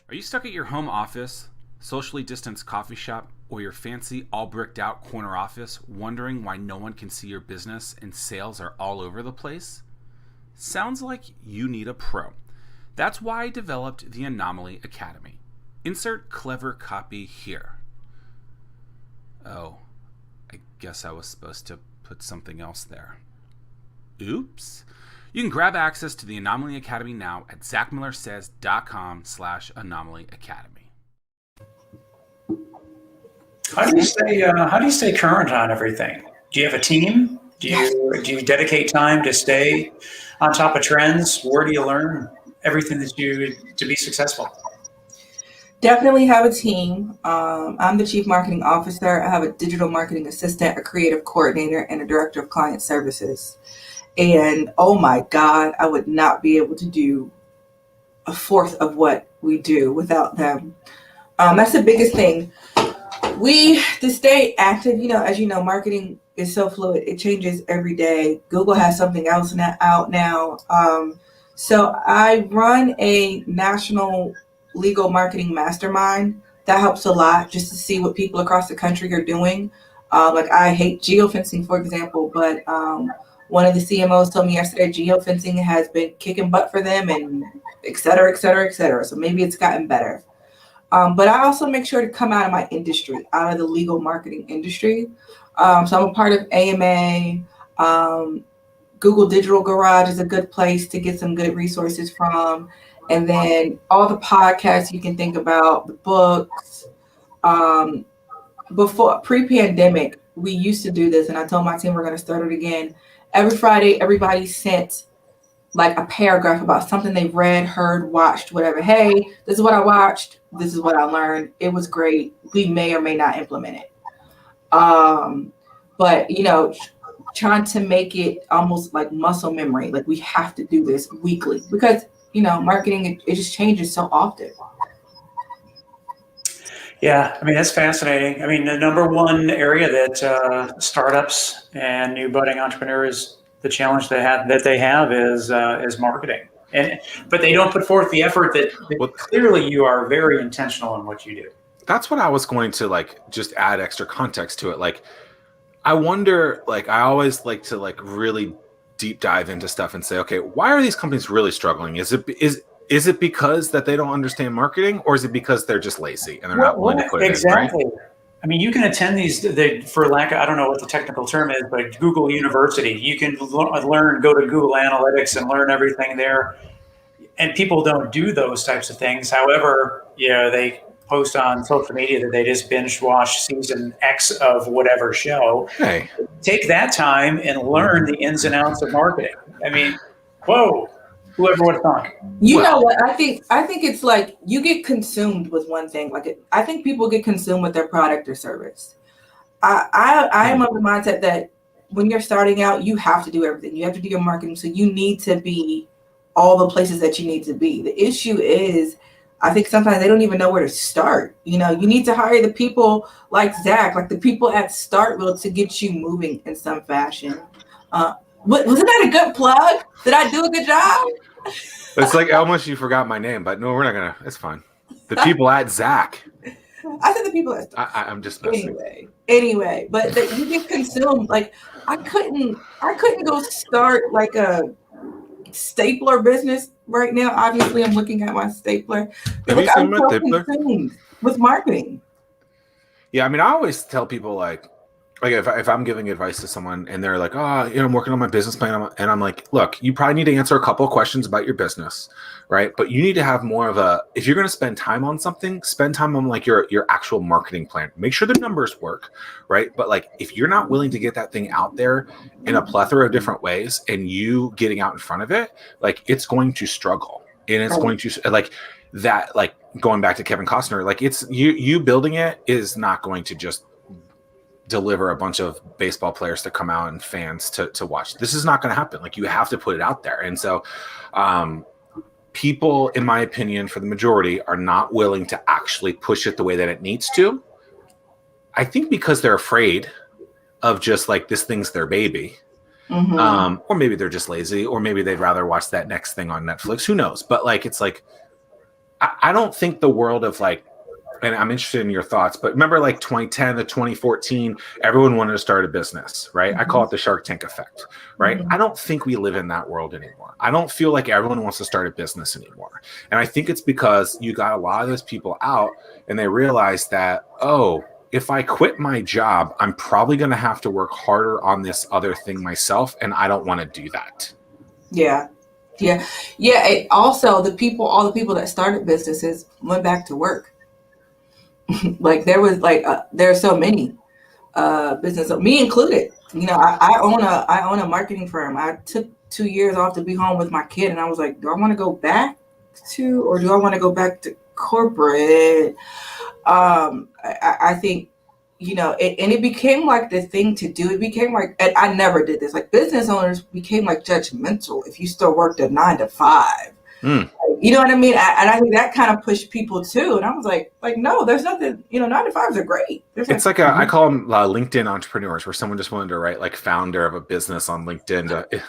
Are you stuck at your home office, socially distanced coffee shop, or your fancy all bricked out corner office, wondering why no one can see your business and sales are all over the place? Sounds like you need a pro. That's why I developed the Anomaly Academy. Insert clever copy here. Oh, I guess I was supposed to put something else there. Oops. You can grab access to the Anomaly Academy now at zackmillersays.com/Anomaly Academy. How do you stay current on everything? Do you have a team? Do you dedicate time to stay on top of trends? Where do you learn everything to be successful? Definitely have a team. I'm the chief marketing officer. I have a digital marketing assistant, a creative coordinator, and a director of client services. And oh my God, I would not be able to do a fourth of what we do without them. That's the biggest thing. To stay active, as you know, marketing is so fluid. It changes every day. Google has something else out now. So I run a national legal marketing mastermind. That helps a lot just to see what people across the country are doing. Like I hate geofencing, for example, but one of the CMOs told me yesterday geofencing has been kicking butt for them and et cetera, et cetera, et cetera. So maybe it's gotten better. But I also make sure to come out of my industry, out of the legal marketing industry. So I'm a part of AMA. Google Digital Garage is a good place to get some good resources from. And then all the podcasts you can think about, the books. Before pre-pandemic, we used to do this, and I told my team we're going to start it again. Every Friday, everybody sent like a paragraph about something they read, heard, watched, whatever. Hey, this is what I watched. This is what I learned. It was great. We may or may not implement it. But trying to make it almost like muscle memory. Like we have to do this weekly because, marketing, it just changes so often. Yeah, I mean, that's fascinating. I mean, the number one area that startups and new budding entrepreneurs, the challenge they have is marketing. But they don't put forth the effort that clearly you are very intentional in what you do. That's what I was going to just add extra context to it. I wonder, I always like to really deep dive into stuff and say, okay, why are these companies really struggling? Is it because that they don't understand marketing, or is it because they're just lazy and they're not willing to put it exactly. in, right? I mean, you can attend these, for lack of, I don't know what the technical term is, but Google University. You can go to Google Analytics and learn everything there. And people don't do those types of things. However, they post on social media that they just binge watch season X of whatever show. Hey, take that time and learn the ins and outs of marketing. I mean, whoa. Whoever would have thought. You know what? I think it's like you get consumed with one thing. I think people get consumed with their product or service. I am of the mindset that when you're starting out, you have to do everything. You have to do your marketing. So you need to be all the places that you need to be. The issue is, I think sometimes they don't even know where to start. You need to hire the people like Zack, like the people at StartWheel to get you moving in some fashion. Wasn't that a good plug? Did I do a good job? It's like almost you forgot my name, but no, we're not gonna. It's fine. The people at Zack. I said the people at I'm just messing. Anyway, but you get consumed. I couldn't go start like a stapler business right now. Obviously, I'm looking at my stapler. But Have you look, seen I'm my so stapler? consumed with marketing. Yeah, I mean, I always tell people like if I'm giving advice to someone and they're like, oh, I'm working on my business plan, and I'm like, look, you probably need to answer a couple of questions about your business, right? But you need to have more of a, if you're going to spend time on something, spend time on like your actual marketing plan. Make sure the numbers work, right? But like, if you're not willing to get that thing out there in a plethora of different ways, and you getting out in front of it, like it's going to struggle, and it's going to like that, like going back to Kevin Costner, like it's you building it is not going to just deliver a bunch of baseball players to come out and fans to watch. This is not going to happen. Like you have to put it out there. And so people, in my opinion, for the majority, are not willing to actually push it the way that it needs to. I think because they're afraid of just like this thing's their baby. Or maybe they're just lazy, or maybe they'd rather watch that next thing on Netflix. Who knows? But like, it's like, I don't think the world of like, and I'm interested in your thoughts, but remember like 2010 to 2014, everyone wanted to start a business, right? I call it the Shark Tank effect, right? I don't think we live in that world anymore. I don't feel like everyone wants to start a business anymore. And I think it's because you got a lot of those people out and they realize that, oh, if I quit my job, I'm probably going to have to work harder on this other thing myself. And I don't want to do that. Yeah. Also, all the people that started businesses went back to work. Like there was like there are so many business, me included. I own a marketing firm. I took 2 years off to be home with my kid, and I was like, do I want to go back to corporate? I think it became like the thing to do. It became like, and I never did this. Like business owners became like judgmental if you still worked a 9 to 5. You know what I mean? And I think that kind of pushed people too. And I was like, no, there's nothing, 9 to 5s are great. It's like I call them LinkedIn entrepreneurs, where someone just wanted to write like founder of a business on LinkedIn.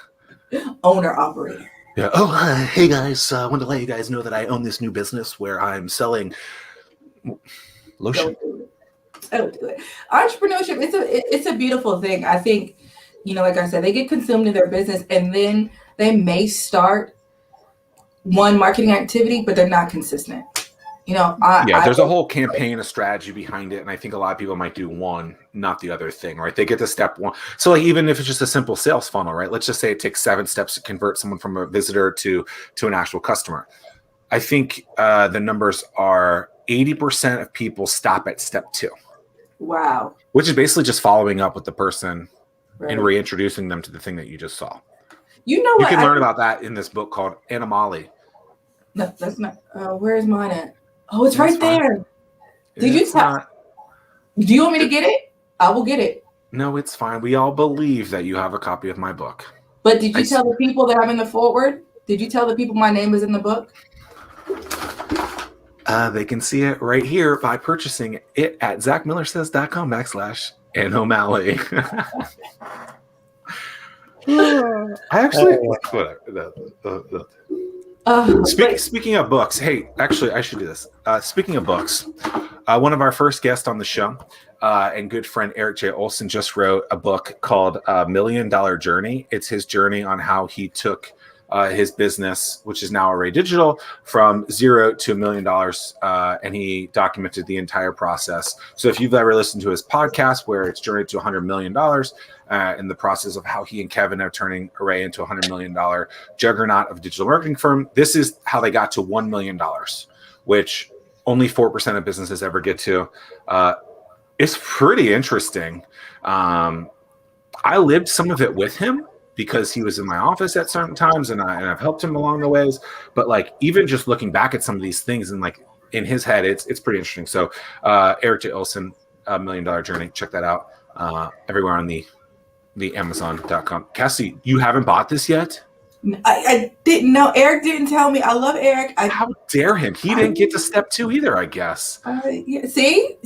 Owner operator. Yeah. Oh, hey guys. I want to let you guys know that I own this new business where I'm selling lotion. Don't do it. Entrepreneurship, it's a beautiful thing. I think, like I said, they get consumed in their business and then they may start one marketing activity, but they're not consistent. There's a whole campaign, a strategy behind it. And I think a lot of people might do one, not the other thing, right? They get to step one. So like, even if it's just a simple sales funnel, right? Let's just say it takes 7 steps to convert someone from a visitor to an actual customer. I think the numbers are 80% of people stop at step 2. Wow. Which is basically just following up with the person and reintroducing them to the thing that you just saw. You can learn about that in this book called Anomaly. No, that's not. Where is mine at? Oh, it's right there. Did you tell? Do you want me to get it? I will get it. No, it's fine. We all believe that you have a copy of my book. But did you tell the people that I'm in the foreword? Did you tell the people my name is in the book? They can see it right here by purchasing it at zackmillersays.com/Anomaly. I actually speaking of books, hey, actually I should do this. Speaking of books, one of our first guests on the show and good friend Erik J. Olson just wrote a book called $1 Million Journey. It's his journey on how he took his business, which is now already digital, from 0 to $1 million, and he documented the entire process. So if you've ever listened to his podcast where it's journey to $100 million, in the process of how he and Kevin are turning Array into a $100 million juggernaut of a digital marketing firm, this is how they got to $1 million, which only 4% of businesses ever get to. It's pretty interesting. I lived some of it with him, because he was in my office at certain times and I've helped him along the ways. But like, even just looking back at some of these things and like in his head, it's pretty interesting. So Erik J. Olson, $1 Million Journey, check that out everywhere on the Amazon.com. Cassie, you haven't bought this yet? I didn't know. Erik didn't tell me. I love Erik. How dare him? He didn't get to step 2 either, I guess. Yeah, see,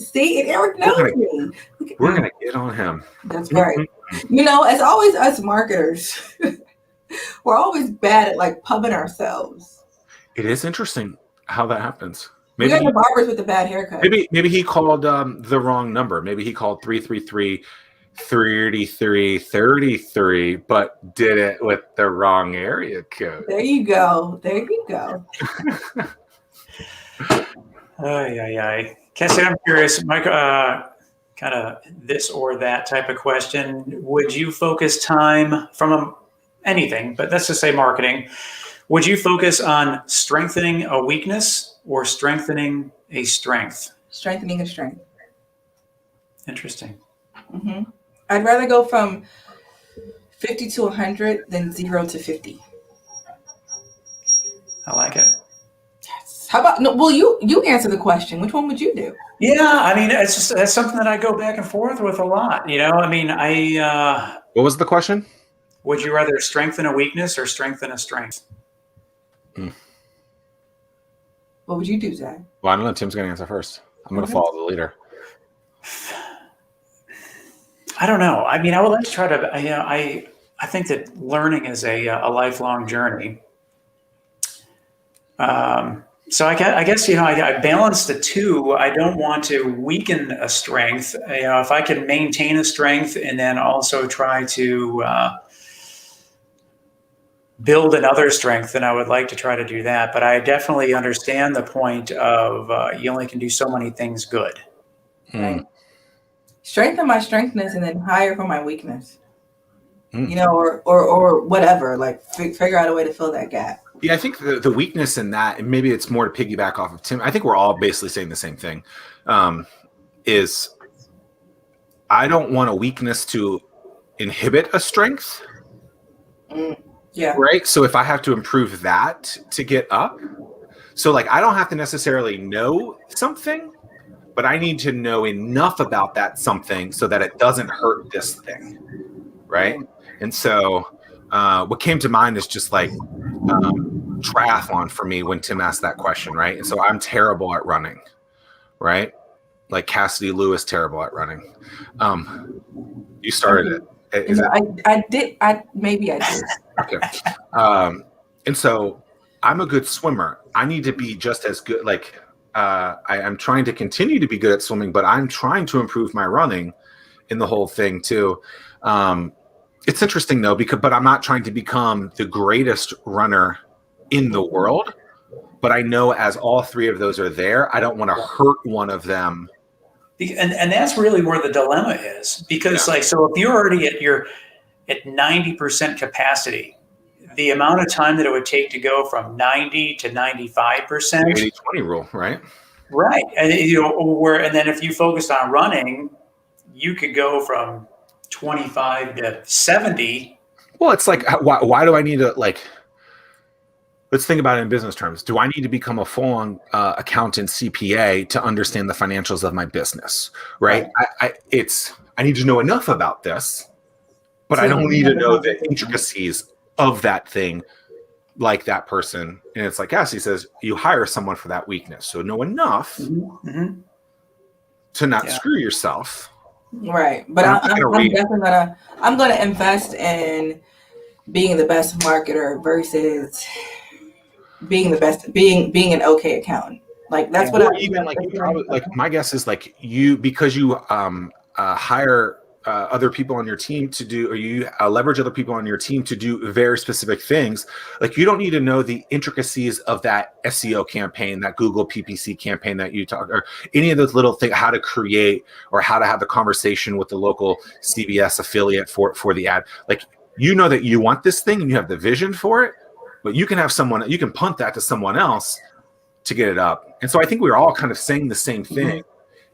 and Erik knows me. We're going to get on him. That's right. As always, us marketers, we're always bad at like pubbing ourselves. It is interesting how that happens. Maybe we got the barbers with the bad haircut. Maybe he called the wrong number. Maybe he called 333 3333, but did it with the wrong area code. There you go. There you go. Cassidy, I'm curious, Mike, kind of this or that type of question. Would you focus time from anything, but let's just say marketing, would you focus on strengthening a weakness or strengthening a strength? Strengthening a strength. Interesting. Mm-hmm. I'd rather go from 50 to 100 than 0 to 50. I like it. Yes. How about, no, well, you answer the question. Which one would you do? Yeah, I mean, that's something that I go back and forth with a lot. You know, I mean, What was the question? Would you rather strengthen a weakness or strengthen a strength? What would you do, Zach? Well, I don't know. Tim's going to answer first. I'm going to follow the leader. I don't know. I mean, I would like to try to, I think that learning is a lifelong journey. So I guess, I balance the two. I don't want to weaken a strength. If I can maintain a strength and then also try to build another strength, then I would like to try to do that. But I definitely understand the point of you only can do so many things good. Right. Strengthen my strengthness and then hire for my weakness. Or whatever. Like figure out a way to fill that gap. Yeah, I think the weakness in that, and maybe it's more to piggyback off of Tim, I think we're all basically saying the same thing, is I don't want a weakness to inhibit a strength. Yeah. Right? So if I have to improve that to get up, so like I don't have to necessarily know something, but I need to know enough about that something so that it doesn't hurt this thing. Right? And so what came to mind is just like triathlon for me when Tim asked that question, right? And so I'm terrible at running, right? Like Cassidy Lewis, terrible at running. You started it. I did. Okay. And so I'm a good swimmer. I need to be just as good. Like I'm trying to continue to be good at swimming, but I'm trying to improve my running in the whole thing too. It's interesting though, but I'm not trying to become the greatest runner in the world. But I know as all three of those are there, I don't want to hurt one of them. And that's really where the dilemma is, because so if you're already at 90% capacity, the amount of time that it would take to go from 90 to 95%, 80-20 rule, right? Right. And and then if you focused on running, you could go from 25 to 70. Well, it's like, why do I need to, like, let's think about it in business terms. Do I need to become a full-on accountant CPA to understand the financials of my business, right? I need to know enough about this, but I don't need to know the intricacies of that thing like that person. And it's like Cassie says, you hire someone for that weakness. So know enough to not screw yourself. Right. But I'm definitely I'm gonna invest in being the best marketer versus being the best, being an okay accountant. Like that's what I even like. Probably, like my guess is like because you hire other people on your team to do, or you leverage other people on your team to do very specific things. Like you don't need to know the intricacies of that SEO campaign, that Google PPC campaign that you talk, or any of those little things, how to create or how to have the conversation with the local CBS affiliate for the ad. Like you know that you want this thing and you have the vision for it, but you can have someone, you can punt that to someone else to get it up. And so I think we were all kind of saying the same thing,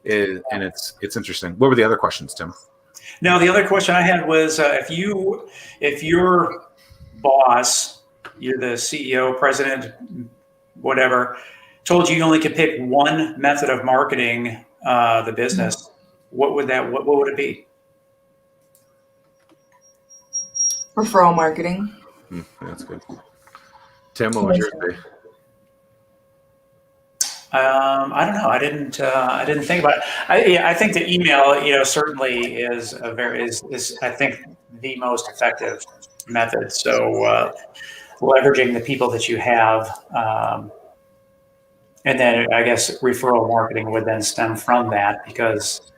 and it's interesting. What were the other questions, Tim? No, the other question I had was if your boss, you're the CEO, president, whatever, told you only could pick one method of marketing the business, what would it be? referral marketing. That's good. Tim, what would yours be? I don't know. I didn't think about it. I think the email, certainly is I think the most effective method. So leveraging the people that you have, and then I guess referral marketing would then stem from that, because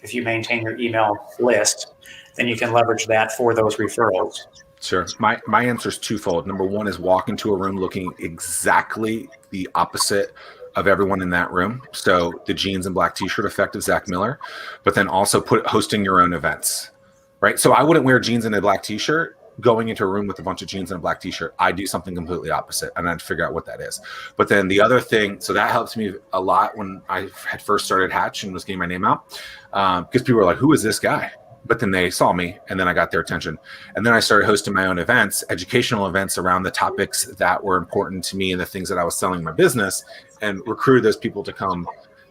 if you maintain your email list, then you can leverage that for those referrals. Sure. My answer is twofold. Number one is walk into a room looking exactly the opposite of everyone in that room. So the jeans and black t-shirt effect of Zack Miller, but then also hosting your own events, right? So I wouldn't wear jeans and a black t-shirt going into a room with a bunch of jeans and a black t-shirt. I do something completely opposite, and I'd figure out what that is. But then the other thing, so that helps me a lot when I had first started Hatch and was getting my name out, because people were like, who is this guy? But then they saw me, and then I got their attention. And then I started hosting my own events, educational events around the topics that were important to me and the things that I was selling in my business, and recruited those people to come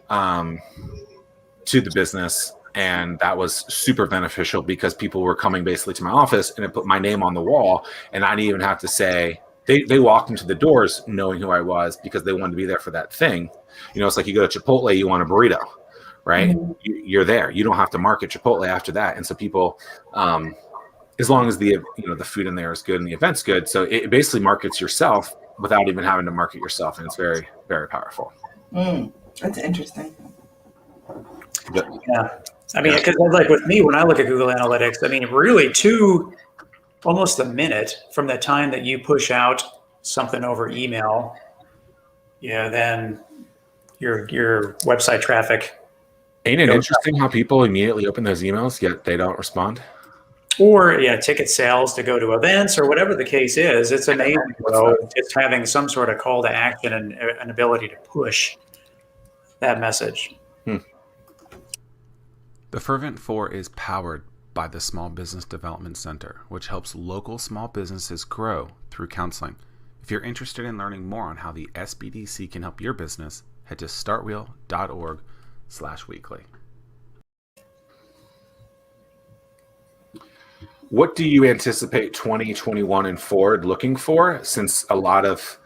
to the business. And that was super beneficial because people were coming basically to my office, and it put my name on the wall, and I didn't even have to say, they walked into the doors knowing who I was because they wanted to be there for that thing. You know, it's like you go to Chipotle, you want a burrito, right? Mm-hmm. You're there. You don't have to market Chipotle after that. And so people, as long as the food in there is good and the event's good, so it basically markets yourself without even having to market yourself, and it's very, very powerful. That's interesting. But, yeah. I mean, because like with me, when I look at Google Analytics, I mean, really almost a minute from the time that you push out something over email, then your website traffic. Ain't it interesting how people immediately open those emails, yet they don't respond? Or ticket sales to go to events or whatever the case is. It's amazing, though, just having some sort of call to action and an ability to push that message. The Fervent 4 is powered by the Small Business Development Center, which helps local small businesses grow through counseling. If you're interested in learning more on how the SBDC can help your business, head to startwheel.org/weekly. What do you anticipate 2021 and forward looking for, since a lot of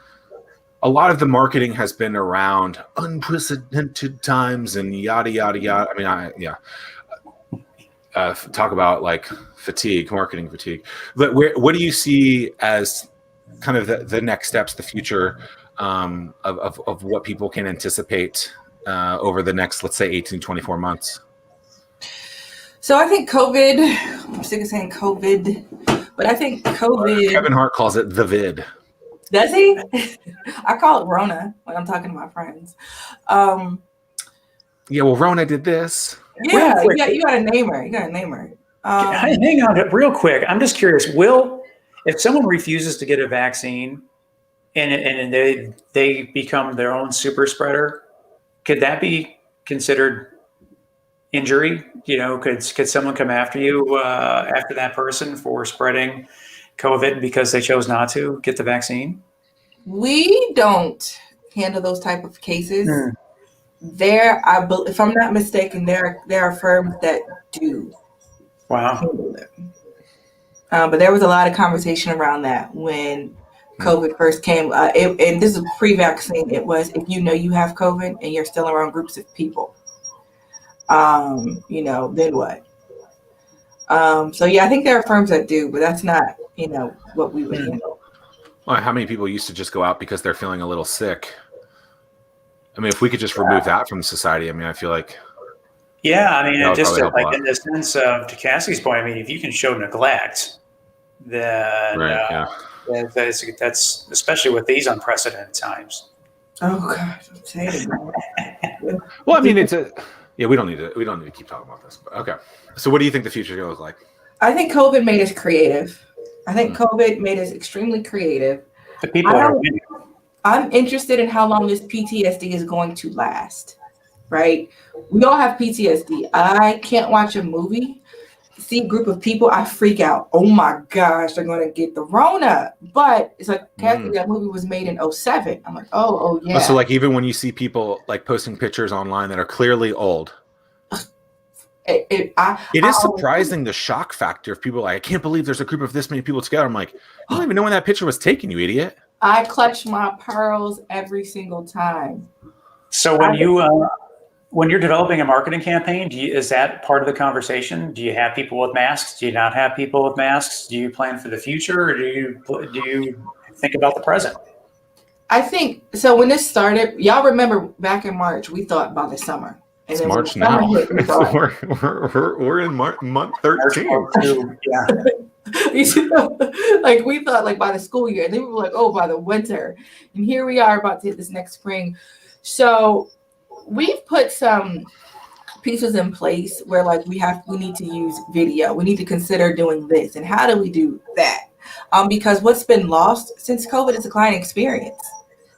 the marketing has been around unprecedented times and yada, yada, yada. I mean, talk about like marketing fatigue. But what do you see as kind of the next steps, the future of what people can anticipate over the next, let's say, 18, 24 months? So I think COVID, I'm sick of saying COVID, but I think COVID. Kevin Hart calls it the vid. Does he? I call it Rona when I'm talking to my friends. Yeah, well, Rona did this. Yeah, you got to name her. Hang on real quick. I'm just curious. If someone refuses to get a vaccine and they become their own super spreader, could that be considered injury? Could someone come after you after that person for spreading COVID because they chose not to get the vaccine? We don't handle those type of cases. If I'm not mistaken, there are firms that do. Wow. Handle it. But there was a lot of conversation around that when COVID first came. And this is pre-vaccine. It was, if you know you have COVID and you're still around groups of people, then what? So yeah, I think there are firms that do, but that's not, what we would handle. Well, how many people used to just go out because they're feeling a little sick? I mean, if we could just remove that from society, I mean, I feel like. Yeah, I mean, just like in the sense of, to Cassie's point, I mean, if you can show neglect, then that's especially with these unprecedented times. Oh God, I'm saying. Well, I mean, we don't need to keep talking about this. But okay, so what do you think the future is going to look like? I think COVID made us creative. I think COVID made us extremely creative. The people are. I'm interested in how long this PTSD is going to last, right? We all have PTSD. I can't watch a movie, see a group of people, I freak out. Oh my gosh, they're going to get the Rona. But it's like, Cassidy, that movie was made in 2007. I'm like, oh yeah. So like, even when you see people like posting pictures online that are clearly old, it is surprising the shock factor of people like, I can't believe there's a group of this many people together. I'm like, I don't even know when that picture was taken, you idiot. I clutch my pearls every single time. So when you're developing a marketing campaign, is that part of the conversation? Do you have people with masks? Do you not have people with masks? Do you plan for the future, or do you think about the present? I think so. When this started, y'all remember back in March, we thought by the summer, And It's then March when summer now. hit, we thought, we're in month 13. Yeah. you know, like we thought like by the school year, and then we were like, oh, by the winter. And here we are about to hit this next spring. So we've put some pieces in place where like we need to use video. We need to consider doing this. And how do we do that? Because what's been lost since COVID is the client experience.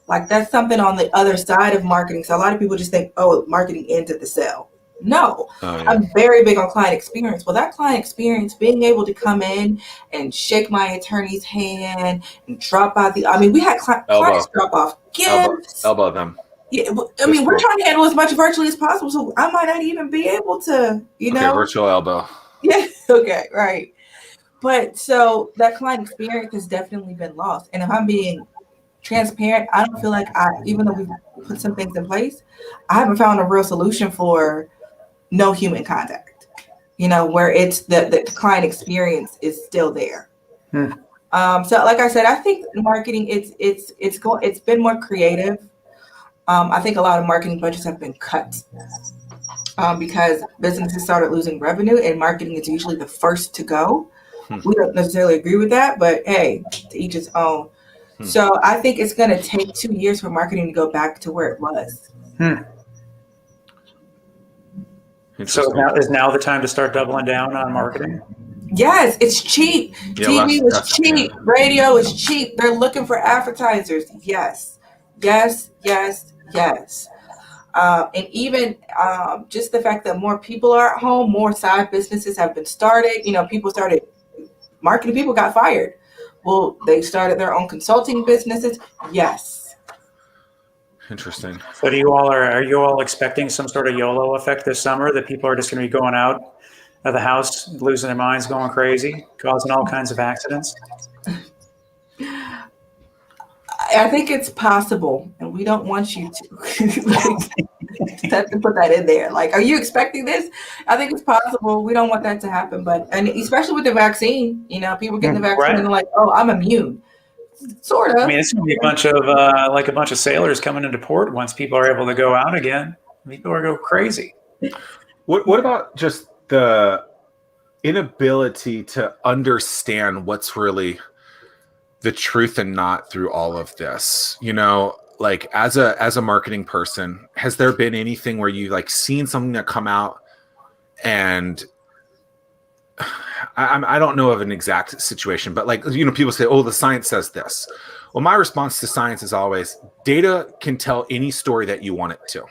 Like that's something on the other side of marketing. So a lot of people just think, oh, marketing ends at the sale. No, I'm very big on client experience. Well, that client experience, being able to come in and shake my attorney's hand and drop by we had clients drop off gifts. Elbow them. Yeah, I mean, we're trying to handle as much virtually as possible. So I might not even be able to, Okay, virtual elbow. Yeah, okay, right. But so that client experience has definitely been lost. And if I'm being transparent, I don't feel like even though we've put some things in place, I haven't found a real solution for no human contact, where it's the client experience is still there. So like I said, I think marketing, it's been more creative. I think a lot of marketing budgets have been cut because businesses started losing revenue, and marketing is usually the first to go. We don't necessarily agree with that, but hey, to each his own. So I think it's going to take 2 years for marketing to go back to where it was. So is now the time to start doubling down on marketing? Yes, it's cheap. TV was cheap. Radio is cheap. They're looking for advertisers. Yes. And even just the fact that more people are at home, more side businesses have been started. People started marketing. People got fired. Well, they started their own consulting businesses. Yes. Interesting. So are you all expecting some sort of YOLO effect this summer, that people are just going to be going out of the house, losing their minds, going crazy, causing all kinds of accidents? I think it's possible, and we don't want you to have to put that in there. Like, are you expecting this? I think it's possible. We don't want that to happen, and especially with the vaccine, people getting the vaccine and they're like, oh, I'm immune. Sort of. I mean, it's going to be a bunch of sailors coming into port once people are able to go out again. People are going crazy. What about just the inability to understand what's really the truth and not through all of this? Like as a marketing person, has there been anything where you like seen something that come out and I don't know of an exact situation, but like, people say, oh, the science says this. Well, my response to science is always data can tell any story that you want it to.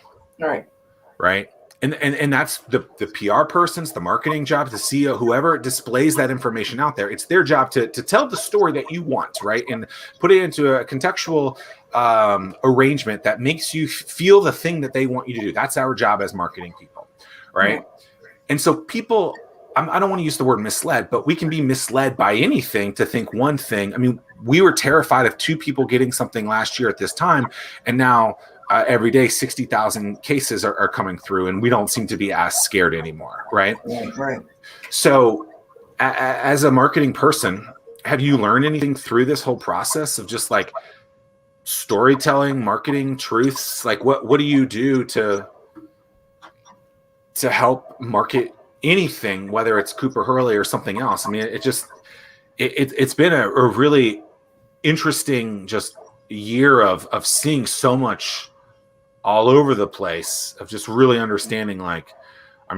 Right. And that's the PR person's, the marketing job, the CEO, whoever displays that information out there. It's their job to tell the story that you want, right? And put it into a contextual arrangement that makes you feel the thing that they want you to do. That's our job as marketing people, right? And so people, I don't want to use the word misled, but we can be misled by anything to think one thing. I mean, we were terrified of 2 people getting something last year at this time, and now every day 60,000 cases are coming through, and we don't seem to be as scared anymore, right? Right. So as a marketing person, have you learned anything through this whole process of just like storytelling, marketing, truths? Like what do you do to help market anything, whether it's Cooper Hurley or something else? I mean, it's been a really interesting just year of seeing so much all over the place, of just really understanding, like, I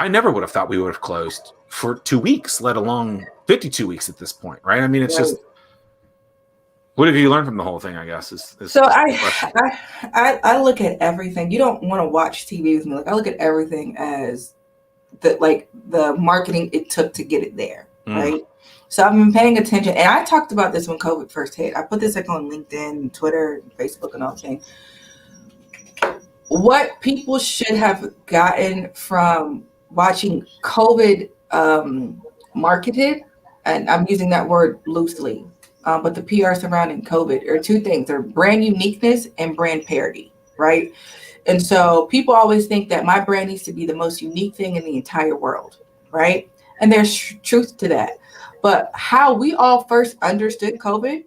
never would have thought we would have closed for 2 weeks, let alone 52 weeks at this point, right? I mean, it's just, what have you learned from the whole thing, I guess, I look at everything. You don't want to watch TV with me. Like, I look at everything as the marketing it took to get it there, right? So I've been paying attention, and I talked about this when COVID first hit. I put this like on LinkedIn, Twitter, Facebook, and all that thing. What people should have gotten from watching COVID marketed, and I'm using that word loosely, but the PR surrounding COVID are 2 things. They're brand uniqueness and brand parity, right? And so people always think that my brand needs to be the most unique thing in the entire world, right? And there's truth to that. But how we all first understood COVID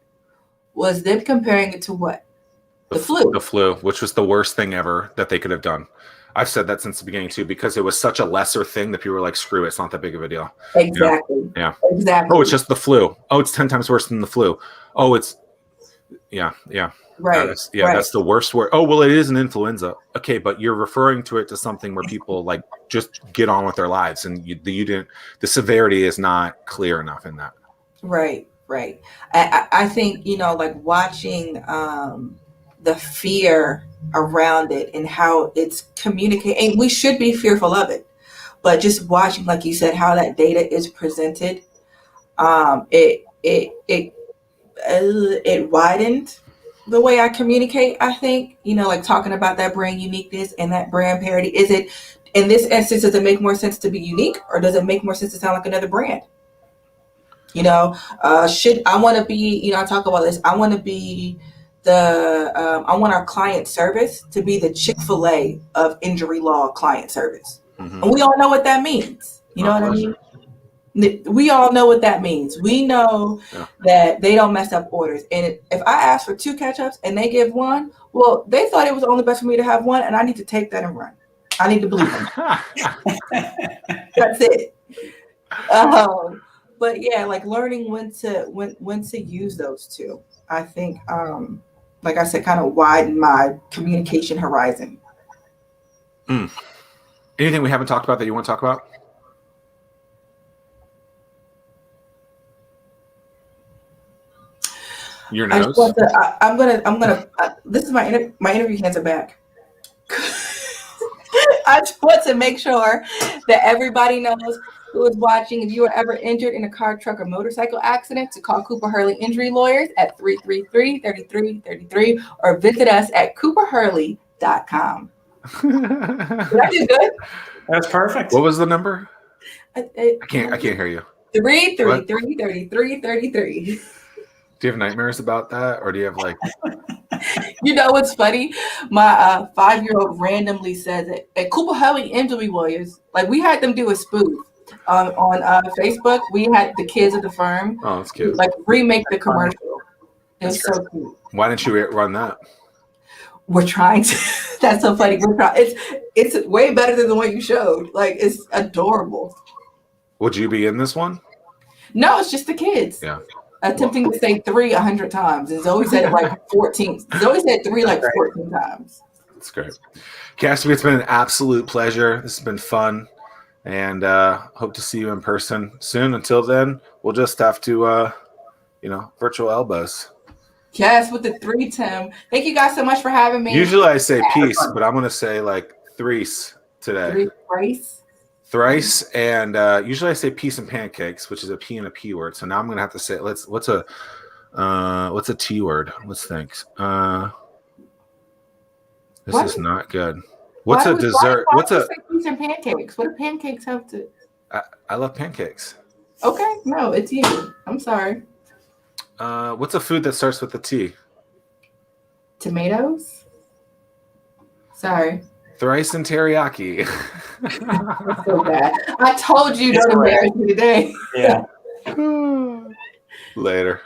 was them comparing it to what? The flu. The flu, which was the worst thing ever that they could have done. I've said that since the beginning too, because it was such a lesser thing that people were like, screw it, it's not that big of a deal. Exactly. Yeah. Exactly. Oh, it's just the flu. Oh, it's 10 times worse than the flu. Oh, it's yeah. Right. That's the worst word. Oh, well, it is an influenza. Okay, but you're referring to it to something where people like just get on with their lives, and you didn't. The severity is not clear enough in that. Right. I think, like watching the fear around it and how it's communicating. And we should be fearful of it, but just watching, like you said, how that data is presented, it widened the way I communicate. I think, like talking about that brand uniqueness and that brand parity. Is it, in this instance, does it make more sense to be unique, or does it make more sense to sound like another brand? Should I want to be, I talk about this, I want to be I want our client service to be the Chick-fil-A of injury law client service. Mm-hmm. And we all know what that means. You know what I mean? We all know what that means. We know that they don't mess up orders. And if I ask for 2 ketchups and they give 1, well, they thought it was only best for me to have 1, and I need to take that and run. I need to believe them. That's it. But yeah, like learning when to use those 2. I think, like I said, kind of widen my communication horizon. Anything we haven't talked about that you want to talk about? Your nose. I'm gonna. This is my interview hands are back. I just want to make sure that everybody knows who is watching. If you were ever injured in a car, truck, or motorcycle accident, to call Cooper Hurley Injury Lawyers at 333-3333 or visit us at cooperhurley.com. Did I do good? That's perfect. What was the number? I can't hear you. 333-3333. Do you have nightmares about that, or do you have like? What's funny? My 5-year-old randomly says it at Cooper Hurley Injury Lawyers. Like, we had them do a spoof on Facebook. We had the kids of the firm. Oh, that's cute. Like, remake the commercial. It's so cute. Why didn't you run that? We're trying to. That's so funny. We're trying. It's way better than the one you showed. Like, it's adorable. Would you be in this one? No, it's just the kids. Yeah. Attempting to say 3 100 times. And Zoe said it like 14. Zoe said 3 like 14 times. That's great. Cassidy, it's been an absolute pleasure. This has been fun. And hope to see you in person soon. Until then, we'll just have to, virtual elbows. Yes, with the 3, Tim. Thank you guys so much for having me. Usually I say peace, but I'm going to say like thrice today. Thrice, and usually I say peace and pancakes, which is a P and a P word. So now I'm gonna have to say, what's a T word? Let's think. This is not good. What's a dessert? What's a peace and pancakes? What do pancakes have to? I love pancakes. Okay, no, it's you. I'm sorry. What's a food that starts with a T? Tomatoes. Sorry. Thrice and teriyaki. So bad. I told you don't embarrass me today. Yeah. Later.